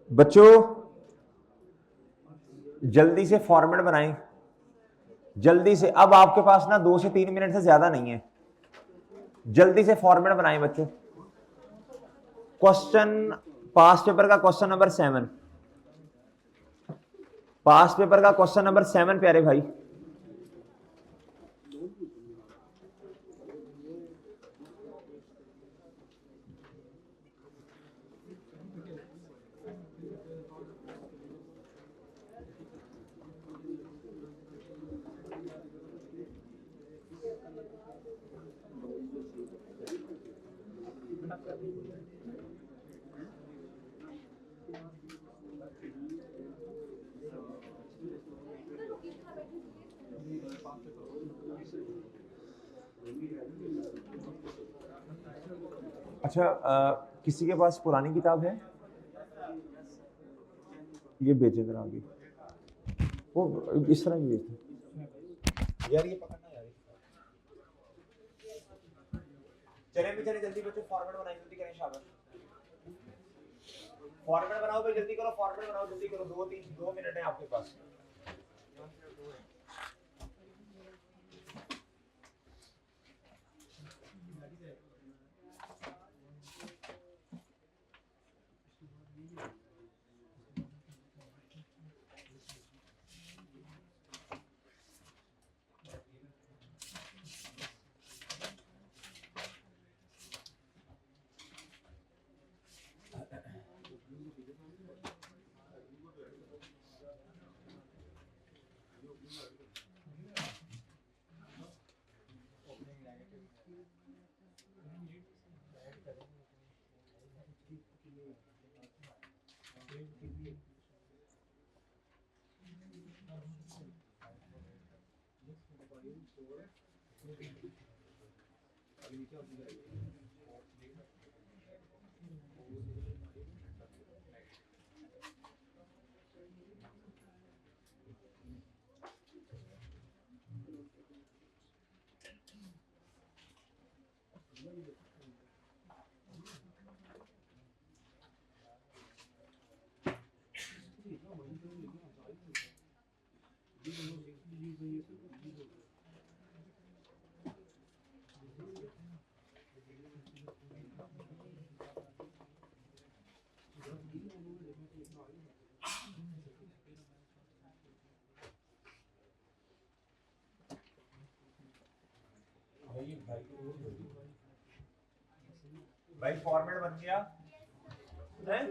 बच्चों जल्दी से फॉर्मेट बनाएं, जल्दी से। अब आपके पास ना 2 से 3 मिनट से ज्यादा नहीं है, जल्दी से फॉर्मेट बनाएं बच्चों। क्वेश्चन पास्ट पेपर का क्वेश्चन नंबर 7, पास्ट पेपर का क्वेश्चन नंबर 7 प्यारे भाई। अच्छा किसी के पास पुरानी किताब है? ये बेचे जरा आगे, वो इस तरह भी बेचते यार, ये पकड़ना यार। चले भी चले, जल्दी बच्चों फॉर्मेट बनाएं, जल्दी करें, शाबाश। फॉर्मेट बनाओ भाई, जल्दी करो, फॉर्मेट बनाओ, जल्दी करो, 2 मिनट है आपके पास। भाई फॉर्मेट बन गया है?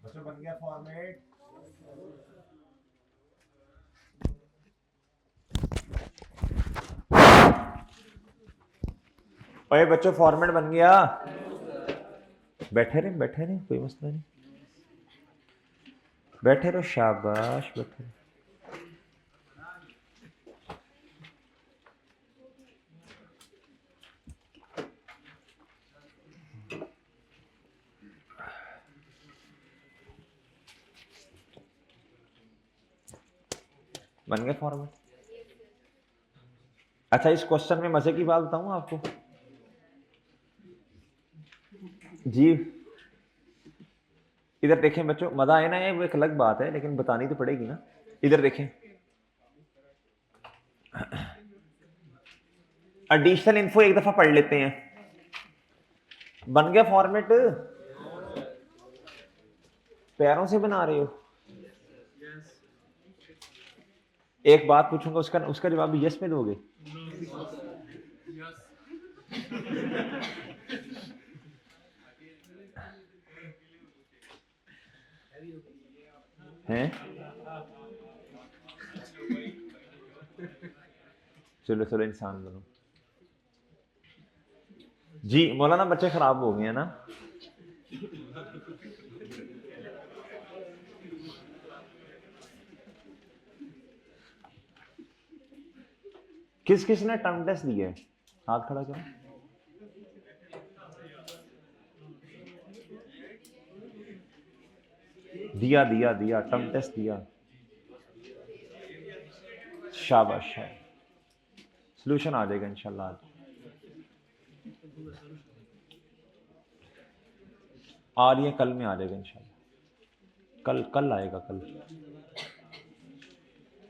बच्चों बन गया फॉर्मेट? ओए बच्चों फॉर्मेट बन गया? बैठे रहे, कोई मसला नहीं, बैठे रहो, शाबाश, बैठे रहो। बन गया फॉर्मेट। अच्छा, इस क्वेश्चन में मजे की बात बताऊं आपको जी, इधर देखें बच्चों, मजा आए ना, ये वो एक अलग बात है लेकिन बतानी तो पड़ेगी ना। इधर देखें, एडिशनल इन्फो एक दफा पढ़ लेते हैं। बन गया फॉर्मेट? पैरों से बना रहे हो? एक बात पूछूंगा, उसका उसका जवाब भी यस में दोगे? हैं? चलो चलो, इंसान बनो जी। मौलाना बच्चे खराब हो गए हैं ना? किस किस ने टर्म टेस्ट दिया है? हाथ खड़ा करो। दिया दिया दिया, टर्म टेस्ट दिया। शाबाश है, सॉल्यूशन आ जाएगा इंशाल्लाह आज। आ रही है, कल में आ जाएगा इंशाल्लाह। कल कल आएगा, कल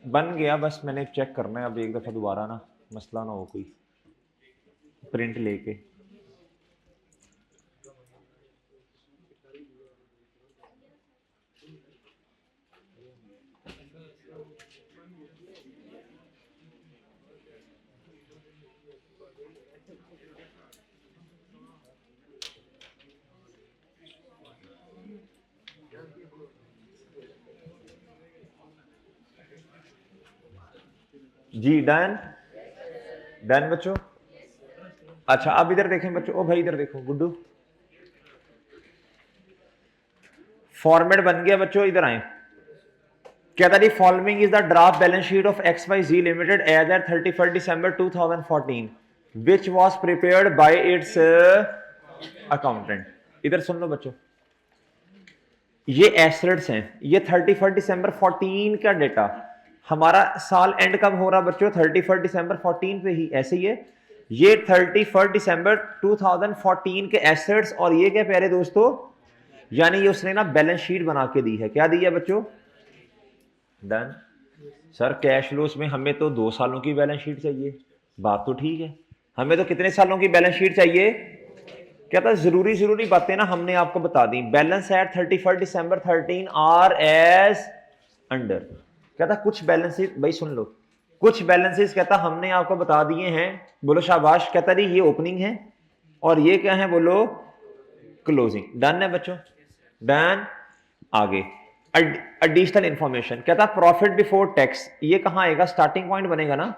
बन गया। बस मैंने चेक करना है अब एक दफा दोबारा ना, मसला ना हो कोई, प्रिंट लेके। जी डन, डन बच्चों। अच्छा, अब इधर देखें बच्चों, ओ भाई इधर देखो गुड्डू, फॉर्मेट बन गया बच्चों, इधर आए। क्या था जी? Following is the draft balance sheet of XYZ limited as at 31 December 2014 which was prepared by its accountant. इधर सुन लो बच्चों, ये एसेट्स हैं, ये 31 दिसंबर 14 का डेटा। हमारा साल एंड कब हो रहा बच्चों? 31 दिसंबर 14 पे ही, ऐसे ही है। ये 31 दिसंबर 2014 के एसेट्स, और ये क्या प्यारे दोस्तों, यानी ये उसने ना बैलेंस शीट बना के दी है। क्या दी है बच्चों? डन। सर कैश फ्लोस में हमें तो 2 सालों की बैलेंस शीट चाहिए। बात तो ठीक है, हमें तो कितने सालों की बैलेंस शीट चाहिए? क्या था? जरूरी बातें ना हमने आपको बता दी। Balance at 31 December 13 are as under. क्या था? कुछ बैलेंसेस, भाई सुन लो, कुछ बैलेंसेस कहता हमने आपको बता दिए हैं। बोलो शाबाश। कहता जी ये ओपनिंग है और ये क्या है? बोलो क्लोजिंग। डन है बच्चों? डन। आगे एडिशनल इंफॉर्मेशन। कहता प्रॉफिट बिफोर टैक्स, ये कहां आएगा? स्टार्टिंग पॉइंट बनेगा ना,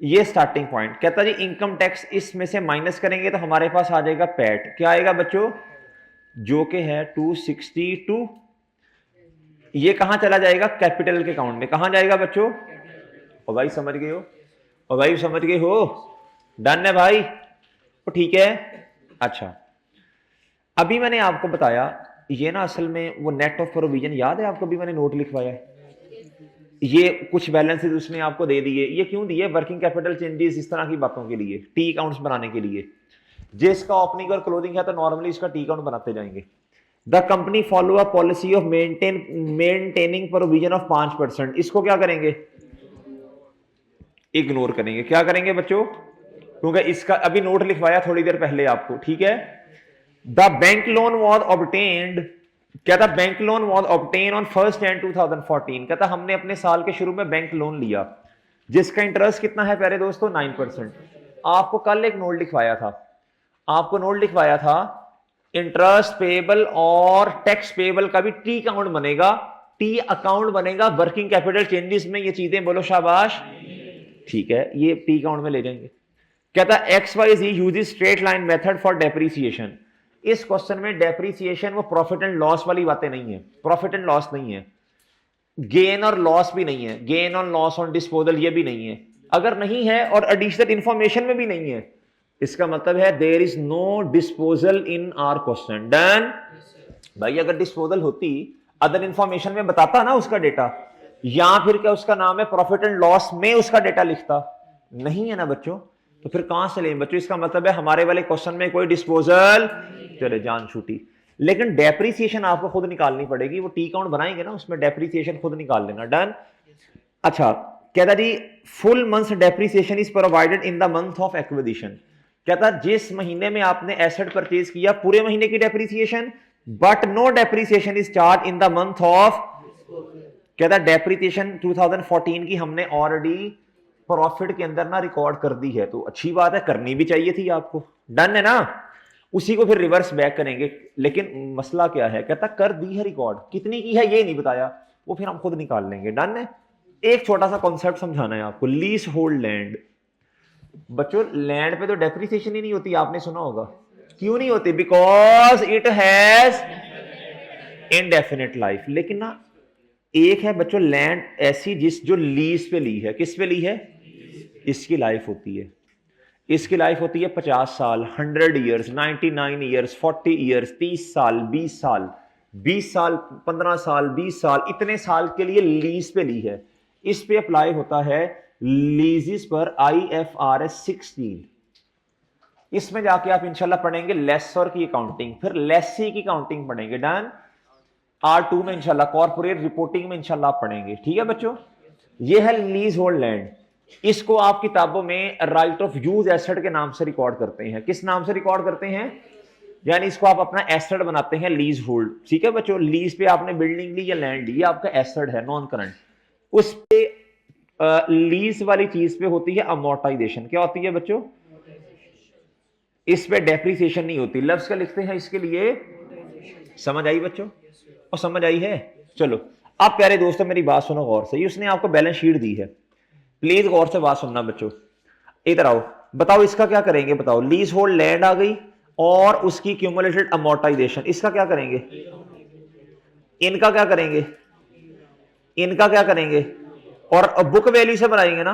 ये स्टार्टिंग पॉइंट। कहता जी इनकम टैक्स इसमें से माइनस करेंगे तो हमारे पास आ जाएगा पैट। क्या आएगा बच्चों? जो कि है 262। ये कहां चला जाएगा? कैपिटल के अकाउंट में। कहां जाएगा बच्चों? और भाई समझ गए हो? और भाई समझ गए हो? डन है भाई? तो ठीक है। अच्छा, अभी मैंने आपको बताया ये ना असल में वो नेट ऑफ प्रोविजन याद है आपको? भी मैंने नोट लिखवाया है, ये कुछ बैलेंसेस उसने आपको दे दिए। ये क्यों दिए? वर्किंग कैपिटल चेंजेस, इस तरह की बातों के लिए, टी अकाउंट्स बनाने के लिए। जिसका ओपनिंग और क्लोजिंग है तो नॉर्मली इसका टी अकाउंट बनाते जाएंगे। The company follow a policy of maintaining provision of 5%। इसको क्या करेंगे? इग्नोर करेंगे। क्या करेंगे बच्चों? क्योंकि इसका अभी नोट लिखवाया थोड़ी देर पहले आपको, ठीक है। The bank loan was obtained. क्या था? Bank loan was obtain on 1 Jan 2014। कहता हमने अपने साल के शुरू में बैंक लोन लिया जिसका इंटरेस्ट कितना है प्यारे दोस्तों? 9%। आपको कल एक नोट लिखवाया था, आपको नोट लिखवाया था इंटरेस्ट पेबल और टैक्स पेबल का भी टी अकाउंट बनेगा, टी अकाउंट बनेगा वर्किंग कैपिटल चेंजेस में। ये चीजें बोलो शाबाश। ठीक है, ये टी अकाउंट में ले जाएंगे। कहता XYZ uses straight line method for depreciation. इस क्वेश्चन में डेप्रीसिएशन वो प्रॉफिट एंड लॉस वाली बातें नहीं है, प्रॉफिट एंड लॉस नहीं है, गेन और लॉस भी नहीं है, गेन और लॉस ऑन डिस्पोजल ये भी नहीं है। अगर नहीं है और एडिशनल इंफॉर्मेशन में भी नहीं है, इसका मतलब है there is no disposal in our question. Done. भाई अगर डिस्पोजल होती, अदर इंफॉर्मेशन में बताता ना उसका डेटा, या फिर क्या उसका नाम है प्रॉफिट एंड लॉस में उसका डेटा लिखता? नहीं है ना बच्चों। तो फिर कहां से लें बच्चों? इसका मतलब है हमारे वाले क्वेश्चन में कोई डिस्पोजल, चले जान छूटी। लेकिन डेप्रीसिएशन आपको खुद निकालनी पड़ेगी, वो टी काउंट बनाएंगे ना उसमें डेप्रीसिएशन खुद निकाल लेना। डन। अच्छा, कहता जी full month depreciation is provided in the month of acquisition. कहता जिस महीने में आपने एसेट परचेज किया पूरे महीने की depreciation, but no depreciation is charge in the month of. कहता डेप्रीसिएशन 2014 की हमने ऑलरेडी प्रॉफिट के अंदर ना रिकॉर्ड कर दी है, तो अच्छी बात है, करनी भी चाहिए थी आपको। डन है ना। उसी को फिर रिवर्स बैक करेंगे, लेकिन मसला क्या है? कहता कर दी है रिकॉर्ड, कितनी की है ये नहीं बताया, वो फिर हम खुद निकाल लेंगे। डन है। एक छोटा सा कॉन्सेप्ट समझाना है आपको, लीज होल्ड लैंड। बच्चों लैंड पे तो डेप्रिसिएशन ही नहीं होती, आपने सुना होगा। क्यों नहीं होती? Because it has indefinite life. लेकिन ना एक है बच्चों लैंड ऐसी जिस जो लीज पे ली है। किस पे ली है? इसकी लाइफ होती है, इसकी लाइफ होती है 50 साल, 100 ईयर्स, 99 ईयर्स, 40 ईयर्स, 30 साल, 20 साल, 20 साल, 15 साल, 20 साल, इतने साल के लिए लीज पे ली है। इस पे अप्लाई होता है लीजिस पर IFRS 16। इसमें जाके आप इंशाल्लाह पढ़ेंगे लेसर की अकाउंटिंग, फिर लेसी की अकाउंटिंग पढ़ेंगे। डन। R2 में इंशाल्लाह कॉर्पोरेट रिपोर्टिंग में इंशाल्लाह आप पढ़ेंगे। ठीक है बच्चों। ये है लीज होल्ड लैंड। इसको आप किताबों में राइट ऑफ यूज एसेट के नाम से रिकॉर्ड करते हैं। किस नाम से रिकॉर्ड करते हैं? यानी इसको आप अपना एसेट बनाते हैं, लीज होल्ड। ठीक है बच्चों। लीज पे आपने बिल्डिंग ली या लैंड ली, आपका एसेट है नॉन करंट। उस पे लीज वाली चीज पे होती है अमोर्टाइजेशन। क्या होती है बच्चों? इस पे डेप्रिसिएशन नहीं होती। लफ्ज का लिखते हैं इसके लिए। समझ आई बच्चों? और समझ आई है? चलो अब प्यारे दोस्तों मेरी बात सुनो गौर से। उसने आपको बैलेंस शीट दी है, प्लीज गौर से बात सुनना बच्चों। इधर आओ, बताओ इसका क्या करेंगे? बताओ लीज होल्ड लैंड आ गई और उसकी क्यूमुलेटेड अमोर्टाइजेशन, इसका क्या करेंगे? इनका क्या करेंगे? इनका क्या करेंगे? और बुक वैल्यू से बनाएंगे ना।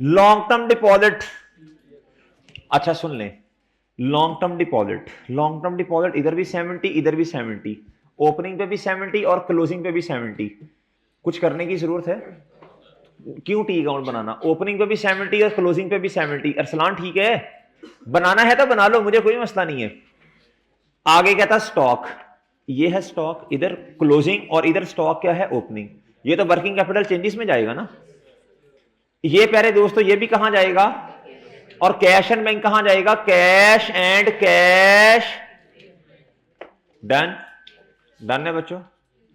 लॉन्ग टर्म डिपॉजिट, अच्छा सुन लें, long term deposit, long term deposit इधर भी 70, इधर भी 70, ओपनिंग पे भी 70 और क्लोजिंग पे भी 70। कुछ करने की जरूरत है? क्यों टी अकाउंट बनाना? ओपनिंग पे भी 70 और क्लोजिंग पे भी 70। अरसलान ठीक है, बनाना है तो बना लो, मुझे कोई मसला नहीं है। आगे कहता स्टॉक, ये है स्टॉक, इधर क्लोजिंग और इधर स्टॉक क्या है? ओपनिंग। ये तो वर्किंग कैपिटल चेंजेस में जाएगा ना। ये प्यारे दोस्तों ये भी कहां जाएगा? और कैश एंड बैंक कहां जाएगा? Cash and cash. Done. Done है बच्चों।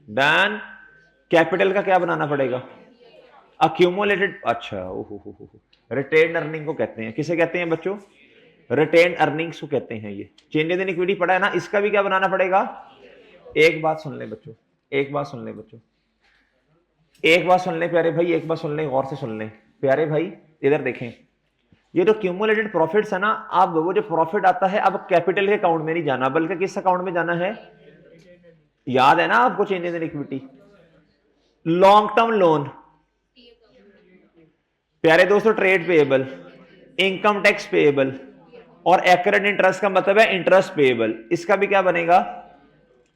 डन। कैपिटल का क्या बनाना पड़ेगा? अक्यूमुलेटेड। अच्छा ओहो, रिटेन अर्निंग को कहते हैं। किसे कहते हैं बच्चों? रिटेन अर्निंग्स को कहते हैं। ये चेंजेस इन इक्विटी पड़ा है ना, इसका भी क्या बनाना पड़ेगा? एक बात सुन ले बच्चों, एक बात सुन ले बच्चों, एक बात सुन ले प्यारे भाई, एक बात सुन ले, गौर से सुन ले प्यारे भाई। इधर देखें, ये जो क्यूमुलेटेड प्रॉफिट्स है ना, अब वो जो प्रॉफिट आता है अब कैपिटल के अकाउंट में नहीं जाना, बल्कि किस अकाउंट में जाना है? याद है ना आपको changes in equity? Long term loan, प्यारे दोस्तों trade payable, income tax payable और एक्रेड इंटरेस्ट का मतलब है इंटरेस्ट पेएबल। इसका भी क्या बनेगा?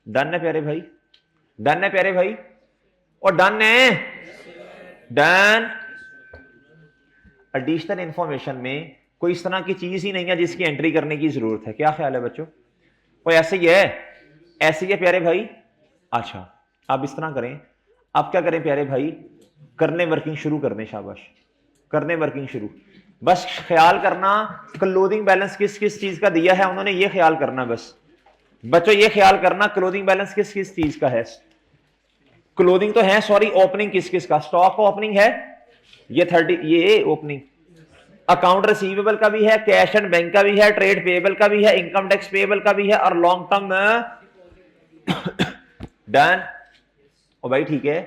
डन है प्यारे भाई? डन है प्यारे भाई? और डन है? डन। एडिशनल इंफॉर्मेशन में कोई इस तरह की चीज ही नहीं है जिसकी एंट्री करने की जरूरत है। क्या ख्याल है बच्चों? कोई ऐसे ही है? ऐसे ही है प्यारे भाई? अच्छा आप इस तरह करें, आप क्या करें प्यारे भाई? करने वर्किंग शुरू कर दें। शाबाश, करने वर्किंग शुरू। बस ख्याल करना क्लोजिंग बैलेंस किस किस चीज का दिया है उन्होंने, ये ख्याल करना बस बच्चों, ये ख्याल करना क्लोजिंग बैलेंस किस किस चीज का है। क्लोजिंग तो है, सॉरी ओपनिंग किस किस का? स्टॉक का ओपनिंग है ये 30, ये ओपनिंग। अकाउंट रिसीवेबल का भी है, कैश एंड बैंक का भी है, ट्रेड पेएबल का भी है, इनकम टैक्स पेएबल का भी है और लॉन्ग टर्म। डन। ओ भाई ठीक है,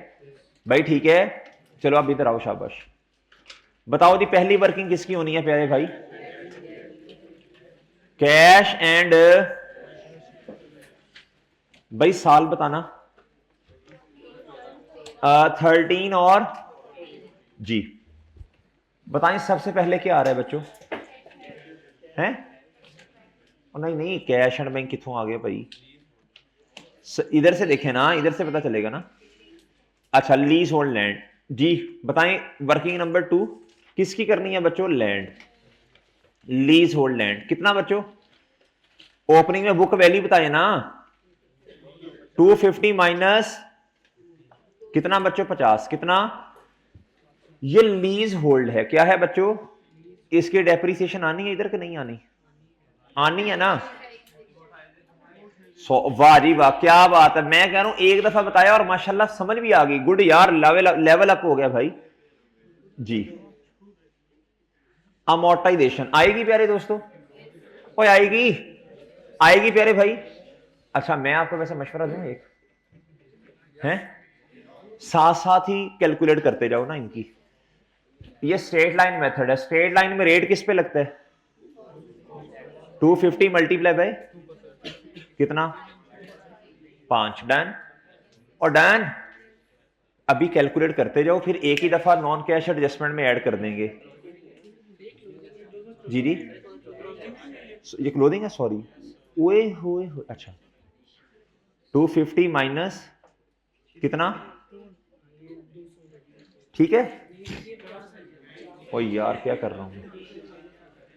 भाई ठीक है। चलो आप इधर आओ। शाबाश। बताओ जी पहली वर्किंग किसकी होनी है प्यारे भाई? कैश एंड, भाई साल बताना। 13 और जी बताएं सबसे पहले क्या आ रहा है बच्चों? हैं? नहीं नहीं, कैश एंड बैंक कितों आ गया भाई? इधर से देखें ना, इधर से पता चलेगा ना। अच्छा लीज होल्ड लैंड, जी बताएं वर्किंग नंबर 2 किसकी करनी है बच्चों? Land, lease hold land. कितना बच्चों? ओपनिंग में बुक वैल्यू बताए ना, 250 माइनस कितना बच्चों? 50। कितना? ये लीज होल्ड है, क्या है बच्चों? इसकी डेप्रिसिएशन आनी है इधर कि नहीं आनी? आनी है ना। वाह जी वाह, क्या बात है। मैं कह रहा हूं एक दफा बताया और माशाल्लाह समझ भी आ गई। गुड यार, लेवल अप हो गया भाई जी। अमोर्टाइजेशन आएगी प्यारे दोस्तों, ओए आएगी, आएगी प्यारे भाई। अच्छा मैं आपको वैसे मशवरा दूं एक, हैं साथ साथ ही कैलकुलेट करते जाओ ना इनकी। ये स्ट्रेट लाइन मेथड है। स्ट्रेट लाइन में रेट किस पे लगता है? 250 मल्टीप्लाई बाय कितना? 5। डन और डन। अभी कैलकुलेट करते जाओ, फिर एक ही दफा नॉन कैश एडजस्टमेंट में ऐड कर देंगे। जी जी ये क्लोजिंग है, सॉरी। ओए होए होए, अच्छा 250 माइनस कितना? ठीक है। ओ यार क्या कर रहा हूं,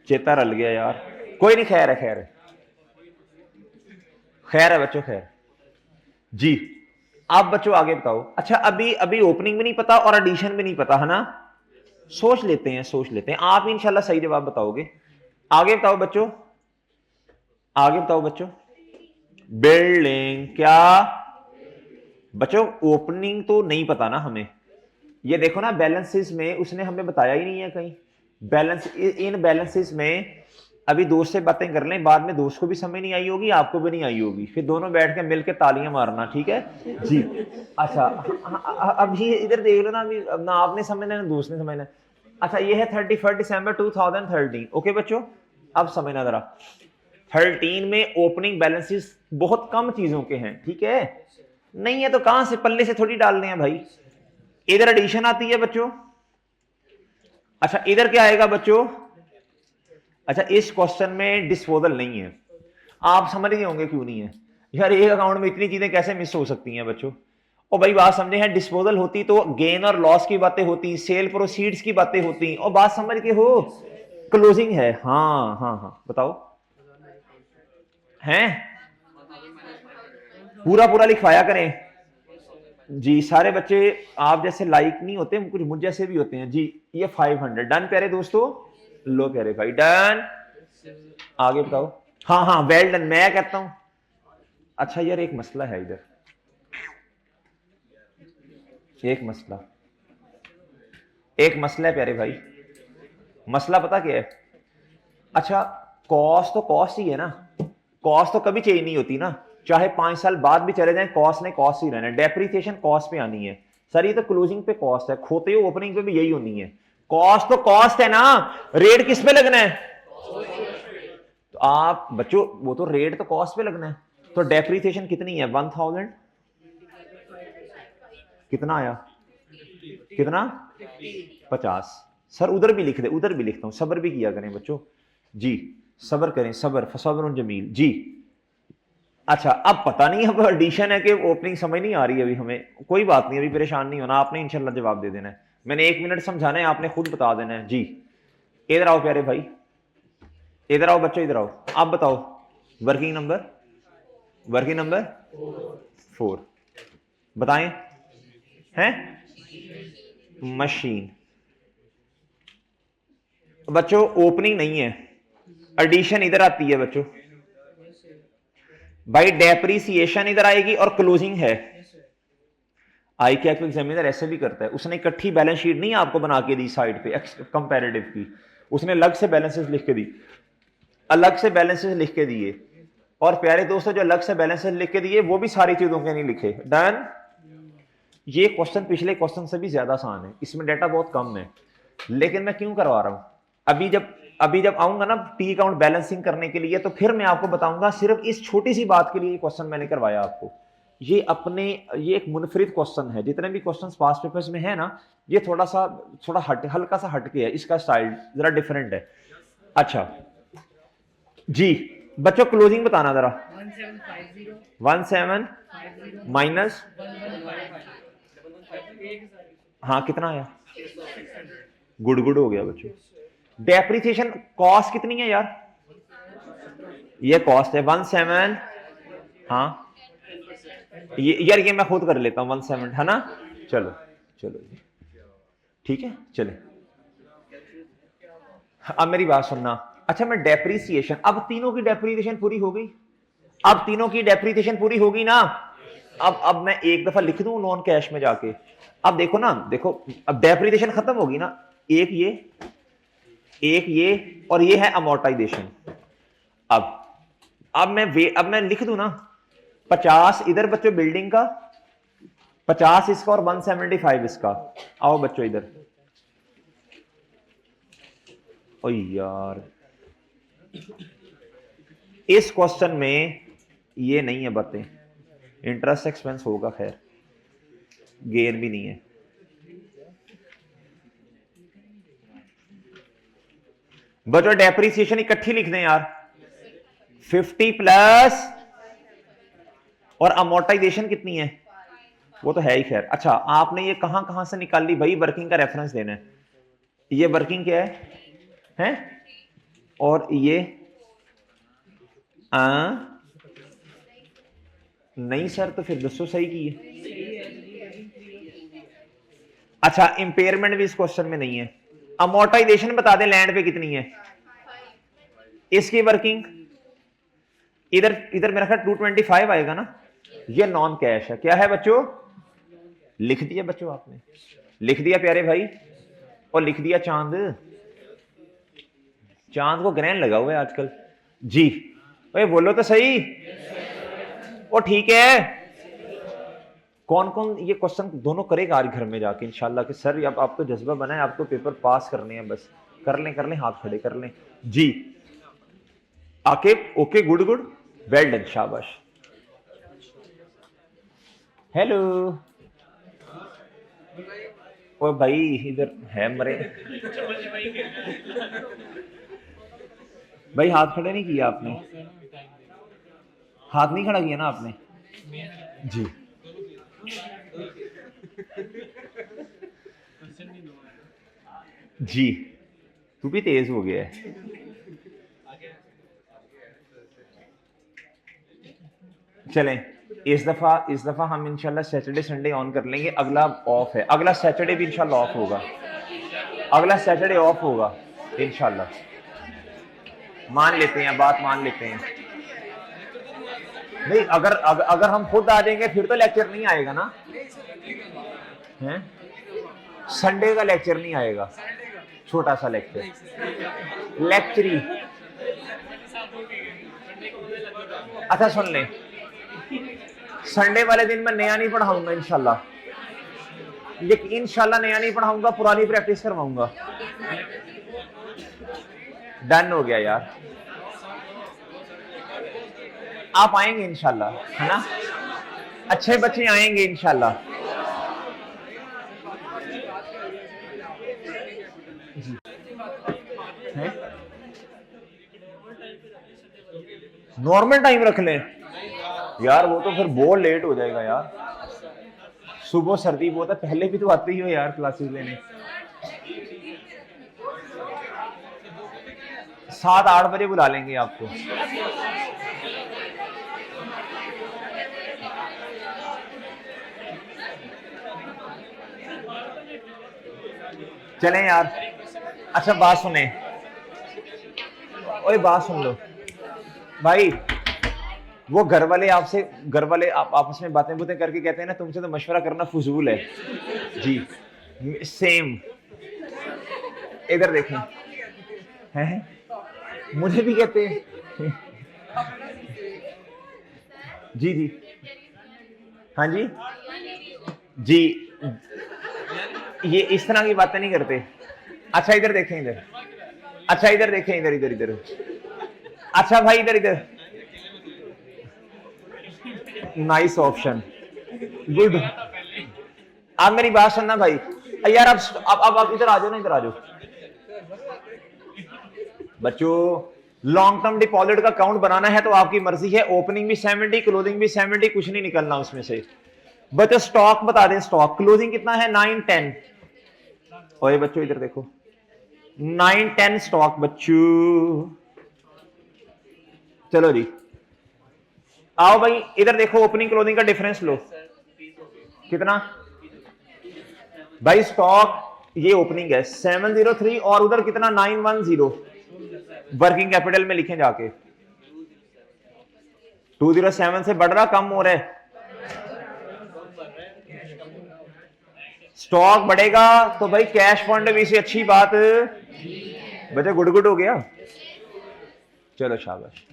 चेता रल गया यार। कोई नहीं, खैर है, खैर है, खैर है बच्चों, खैर जी। आप बच्चों आगे बताओ। अच्छा अभी अभी ओपनिंग भी नहीं पता और एडिशन भी नहीं पता है ना। सोच लेते हैं, सोच लेते हैं, आप इंशाल्लाह सही जवाब बताओगे। आगे बताओ बच्चों, आगे बताओ बच्चों। बिल्डिंग क्या बच्चों? ओपनिंग तो नहीं पता ना हमें। ये देखो ना बैलेंसेस में उसने हमें बताया ही नहीं है कहीं। बैलेंस इन बैलेंसेस में अभी दोस्त से बातें कर लें, बाद में दोस्त को भी समझ नहीं आई होगी, आपको भी नहीं आई होगी, फिर दोनों बैठ के मिलकर तालियां मारना, ठीक है जी। अच्छा अभी इधर देख लो ना, अभी ना आपने समझना है ना दोस्त ने समझना है। अच्छा ये है 31 दिसंबर 2013। ओके बच्चों, अब समझना जरा। 13 में ओपनिंग बैलेंसेस बहुत कम चीजों के हैं, ठीक है। नहीं है तो कहां से, पल्ले से थोड़ी डालने हैं भाई। इधर एडिशन आती है बच्चों। अच्छा इधर क्या आएगा बच्चों? अच्छा इस क्वेश्चन में डिस्पोजल नहीं है। आप समझ गए होंगे क्यों नहीं है। यार एक अकाउंट में इतनी चीजें कैसे मिस हो सकती हैं बच्चों? और भाई बात समझे हैं, डिस्पोजल होती तो गेन और लॉस की बातें होती, सेल प्रोसीड्स की बातें होती, और बात समझ के हो। क्लोजिंग है, हाँ हाँ हाँ बताओ। हैं पूरा पूरा लिखवाया करें जी। सारे बच्चे आप जैसे लाइक नहीं होते, कुछ मुझ जैसे भी होते हैं जी। ये 500 डन प्यारे दोस्तों, लो प्यारे भाई डन। आगे बताओ। हाँ हाँ वेल डन, मैं कहता हूं। अच्छा यार एक मसला है इधर, एक मसला, एक मसला है प्यारे भाई। मसला पता क्या है? अच्छा कॉस्ट तो कॉस्ट ही है ना, कॉस्ट तो कभी चेंज नहीं होती ना, चाहे 5 साल बाद भी चले जाएं कॉस्ट ने कॉस्ट ही रहना है। डेप्रिसिएशन कॉस्ट पे आनी है। सर ये तो क्लोजिंग पे कॉस्ट है, खोते हो ओपनिंग पे भी यही होनी है। कॉस्ट तो कॉस्ट है ना, रेट किस पे लगना है? तो आप बच्चों वो तो रेट तो कॉस्ट पे लगना है। तो डेप्रिसिएशन कितनी है? 1000। कितना आया? कितना? 50। सर उधर भी लिख दे, उधर भी लिखता हूं, सब्र भी किया करें बच्चों जी। सब्र करें, सब्र, सब्र जमील जी। अच्छा अब पता नहीं, अब एडिशन है कि ओपनिंग समझ नहीं आ रही है अभी हमें। कोई बात नहीं, अभी परेशान नहीं होना, आपने इंशाल्लाह जवाब दे देना है। मैंने 1 मिनट समझाना है, आपने खुद बता देना है जी। इधर आओ प्यारे भाई, इधर आओ बच्चों, इधर आओ। आप बताओ वर्किंग नंबर, वर्किंग नंबर 4 बताएं। हैं मशीन। बच्चों ओपनिंग नहीं है, एडिशन इधर आती है बच्चों। भाई डेप्रीसिएशन इधर आएगी और क्लोजिंग है। आई क्या एग्जामिनर ऐसे भी करता है, उसने इकट्ठी बैलेंस शीट नहीं आपको बना के दी साइड पे कंपैरेटिव की, उसने अलग से बैलेंसेस लिख के दी, अलग से बैलेंसेस लिख के दिए। और प्यारे दोस्तों जो अलग से बैलेंसेस लिख के दिए वो भी सारी चीजों के नहीं लिखे। डन। ये क्वेश्चन पिछले क्वेश्चन से भी ज्यादा आसान है, इसमें डाटा बहुत कम है, लेकिन मैं क्यों करवा रहा हूं? अभी जब आऊंगा ना टी अकाउंट बैलेंसिंग करने के लिए, तो फिर मैं आपको बताऊंगा। सिर्फ इस छोटी सी बात के लिए क्वेश्चन मैंने करवाया आपको। ये अपने, ये एक मुनफरिद क्वेश्चन है, जितने भी क्वेश्चन पास पेपर्स में है ना, ये थोड़ा हल्का सा हटके है, इसका स्टाइल जरा डिफरेंट है। अच्छा जी बच्चों क्लोजिंग बताना जरा। 17 माइनस हाँ कितना आया? गुड गुड हो गया बच्चों। डेप्रिसिएशन कॉस्ट कितनी है यार? ये कॉस्ट है 17। हाँ ये यार ये मैं खुद कर लेता हूँ 17 है ना। चलो चलो ठीक है चले। अब मेरी बात सुनना। अच्छा मैं डेप्रिसिएशन, अब तीनों की डेप्रिसिएशन पूरी हो गई। अब तीनों की डेप्रिसिएशन पूरी होगी ना। अब मैं एक दफा लिख दूं नॉन कैश में जाके। अब देखो ना, देखो अब डेप्रिसिएशन खत्म होगी ना। एक ये और ये है अमोर्टाइजेशन। अब मैं लिख दूं ना 50 इधर बच्चों बिल्डिंग का, 50 इसका और 175 इसका। आओ बच्चों इधर। ओ यार इस क्वेश्चन में ये नहीं है बातें। इंटरेस्ट एक्सपेंस होगा, खैर गेन भी नहीं है। बच्चों डेप्रिसिएशन इकट्ठी लिख दें यार, 50 प्लस और अमोर्टाइजेशन कितनी है वो तो है ही खैर। अच्छा आपने ये कहां से निकाल ली भाई? वर्किंग का रेफरेंस देना है। ये वर्किंग क्या है? और ये नहीं सर, तो फिर दसो सही की है। अच्छा इंपेयरमेंट भी इस क्वेश्चन में नहीं है। अमोर्टाइजेशन बता दें लैंड पे कितनी है। इसकी वर्किंग इधर मेरा ख्याल 225 आएगा ना। ये नॉन कैश है। क्या है बच्चों? लिख दिया बच्चों, आपने लिख दिया प्यारे भाई। और लिख दिया चांद। चांद को ग्रहण लगा हुआ है आजकल जी। भाई बोलो तो सही। ओ ठीक है। कौन कौन ये क्वेश्चन दोनों करेगा आज घर में जाके इंशाल्लाह कि सर अब आपको जज्बा बना है, आपको पेपर पास करने हैं, बस कर लें हाथ खड़े कर लें जी। Aqib okay good good well done शाबाश। हेलो ओ भाई इधर है मरे भाई, हाथ खड़े नहीं किया आपने? हाथ नहीं खड़ा किया ना आपने जी। जी तू भी तेज हो गया है। चलें इस दफा हम इंशाल्लाह सैटरडे संडे ऑन कर लेंगे। अगला ऑफ है, अगला सैटरडे भी इंशाल्लाह ऑफ होगा। अगला सैटरडे ऑफ होगा इंशाल्लाह। मान लेते हैं, बात मान लेते हैं। नहीं अगर हम खुद आ जाएंगे फिर तो लेक्चर नहीं आएगा ना। हैं संडे का लेक्चर नहीं आएगा, छोटा सा लेक्चरी। अच्छा सुन लें, संडे वाले दिन मैं नया नहीं पढ़ाऊंगा इंशाल्लाह। लेकिन इंशाल्लाह नया नहीं पढ़ाऊंगा, पुरानी प्रैक्टिस करवाऊंगा। डन हो गया यार। आप आएंगे इंशाल्लाह है ना? अच्छे बच्चे आएंगे इंशाल्लाह। नॉर्मल टाइम रख लें यार, वो तो फिर बहुत लेट हो जाएगा यार। सुबह सर्दी बहुत है, पहले भी तो आते ही हो यार क्लासेस लेने। 7-8 बजे बुला लेंगे आपको। चलें यार। अच्छा बात सुने, ओए बात सुन लो भाई। वो घर वाले आपस में बातें करके कहते हैं ना तुमसे तो मशवरा करना फजूल है जी। सेम इधर देखें हैं, मुझे भी कहते हैं जी जी हाँ जी जी। ये इस तरह की बातें नहीं करते। अच्छा इधर देखें इधर। अच्छा इधर देखें इधर इधर इधर। अच्छा भाई इधर इधर। Nice option good. आप मेरी बात सुनना भाई यार। आप इधर आ जाओ ना, इधर आ जाओ बच्चों। लॉन्ग टर्म डिपॉजिट का अकाउंट बनाना है तो आपकी मर्जी है। ओपनिंग भी 70, क्लोजिंग भी 70, कुछ नहीं निकलना उसमें से। बच्चों स्टॉक बता दें, स्टॉक क्लोजिंग कितना है 9-10। और बच्चों इधर देखो 9-10 स्टॉक बच्चों। चलो जी आओ भाई इधर देखो ओपनिंग क्लोजिंग का डिफरेंस लो कितना भाई स्टॉक ये ओपनिंग है 703 और उधर कितना 910 वर्किंग कैपिटल में लिखें जाके 207 से बढ़ रहा कम हो रहा है स्टॉक बढ़ेगा तो भाई कैश फंड भी से अच्छी बात बच्चे गुड हो गया चलो शाबाश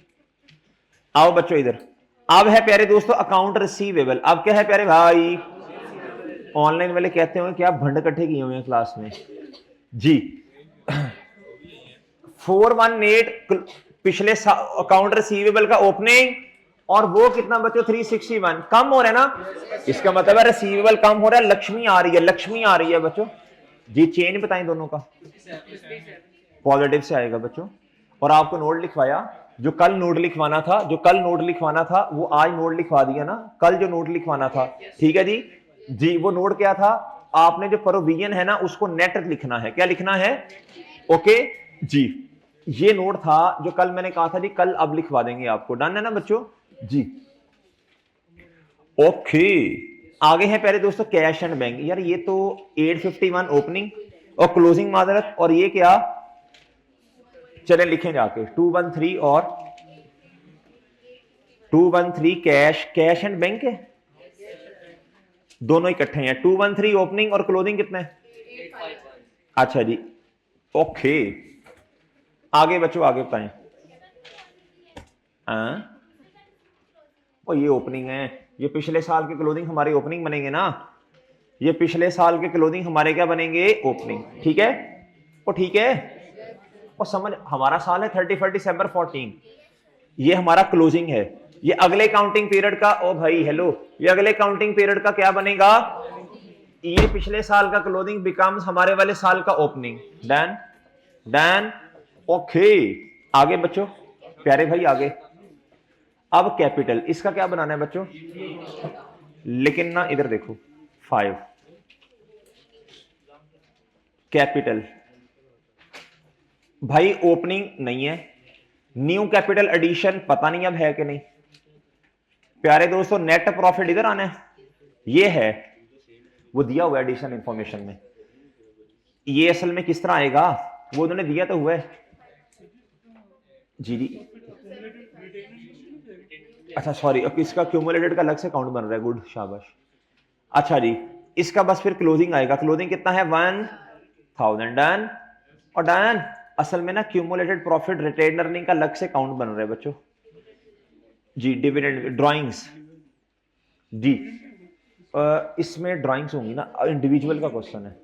आओ बच्चों इधर अब है प्यारे दोस्तों अकाउंट रिसीवेबल अब क्या है प्यारे भाई ऑनलाइन वाले कहते होंगे क्या भंड इकट्ठे किए हुए हैं क्लास में जी 418 पिछले अकाउंट रिसीवेबल का ओपनिंग और वो कितना बच्चों 361 कम हो रहा है ना इसका मतलब है रिसीवेबल कम हो रहा है लक्ष्मी आ रही है बच्चों जी चेंज बताएं दोनों का पॉजिटिव से आएगा बच्चों और आपको नोट लिखवाया जो कल नोट लिखवाना था वो आज नोट लिखवा दिया ना कल जो नोट लिखवाना था ठीक है जी वो नोट क्या था आपने जो प्रोविजन है ना उसको नेट लिखना है क्या लिखना है ओके जी ये नोट था जो कल मैंने कहा था जी कल अब लिखवा देंगे आपको डन है ना बच्चों जी ओके आगे है पहले दोस्तों कैश एंड बैंक यार ये तो 851 ओपनिंग और क्लोजिंग माजरत और ये क्या चले लिखें जाके 213 और 213 कैश एंड बैंक है दोनों इकट्ठे हैं 213 ओपनिंग और क्लोजिंग कितने अच्छा जी ओके आगे बच्चों आगे बताएं और ये ओपनिंग है ये पिछले साल के क्लोजिंग हमारे ओपनिंग बनेंगे ना ये पिछले साल के क्लोजिंग हमारे क्या बनेंगे ओपनिंग ठीक है वो ठीक है और समझ हमारा साल है 31 दिसंबर 14 ये हमारा क्लोजिंग है ये अगले काउंटिंग पीरियड का ओ भाई हेलो ये अगले काउंटिंग पीरियड का क्या बनेगा ये पिछले साल का क्लोजिंग बिकम्स हमारे वाले साल का ओपनिंग डन डन ओके आगे बच्चों प्यारे भाई आगे अब कैपिटल इसका क्या बनाना है बच्चों लेकिन ना इधर देखो 5 कैपिटल भाई ओपनिंग नहीं है न्यू कैपिटल एडिशन पता नहीं अब है कि नहीं प्यारे दोस्तों नेट प्रॉफिट इधर आना है ये है वो दिया हुआ एडिशन इंफॉर्मेशन में ये असल में किस तरह आएगा वो उन्होंने दिया तो हुआ है जी अच्छा सॉरी इसका क्यूमुलेटेड का अलग से अकाउंट बन रहा है गुड शाबाश अच्छा जी इसका बस फिर क्लोजिंग आएगा क्लोजिंग कितना है 1000 डन और डन असल में ना क्यूमुलेटेड प्रॉफिट रिटेन अर्निंग का अलग से अकाउंट बन रहा है बच्चों जी डिविडेंड ड्राइंग्स जी इसमें ड्राइंग्स होंगी ना इंडिविजुअल का क्वेश्चन है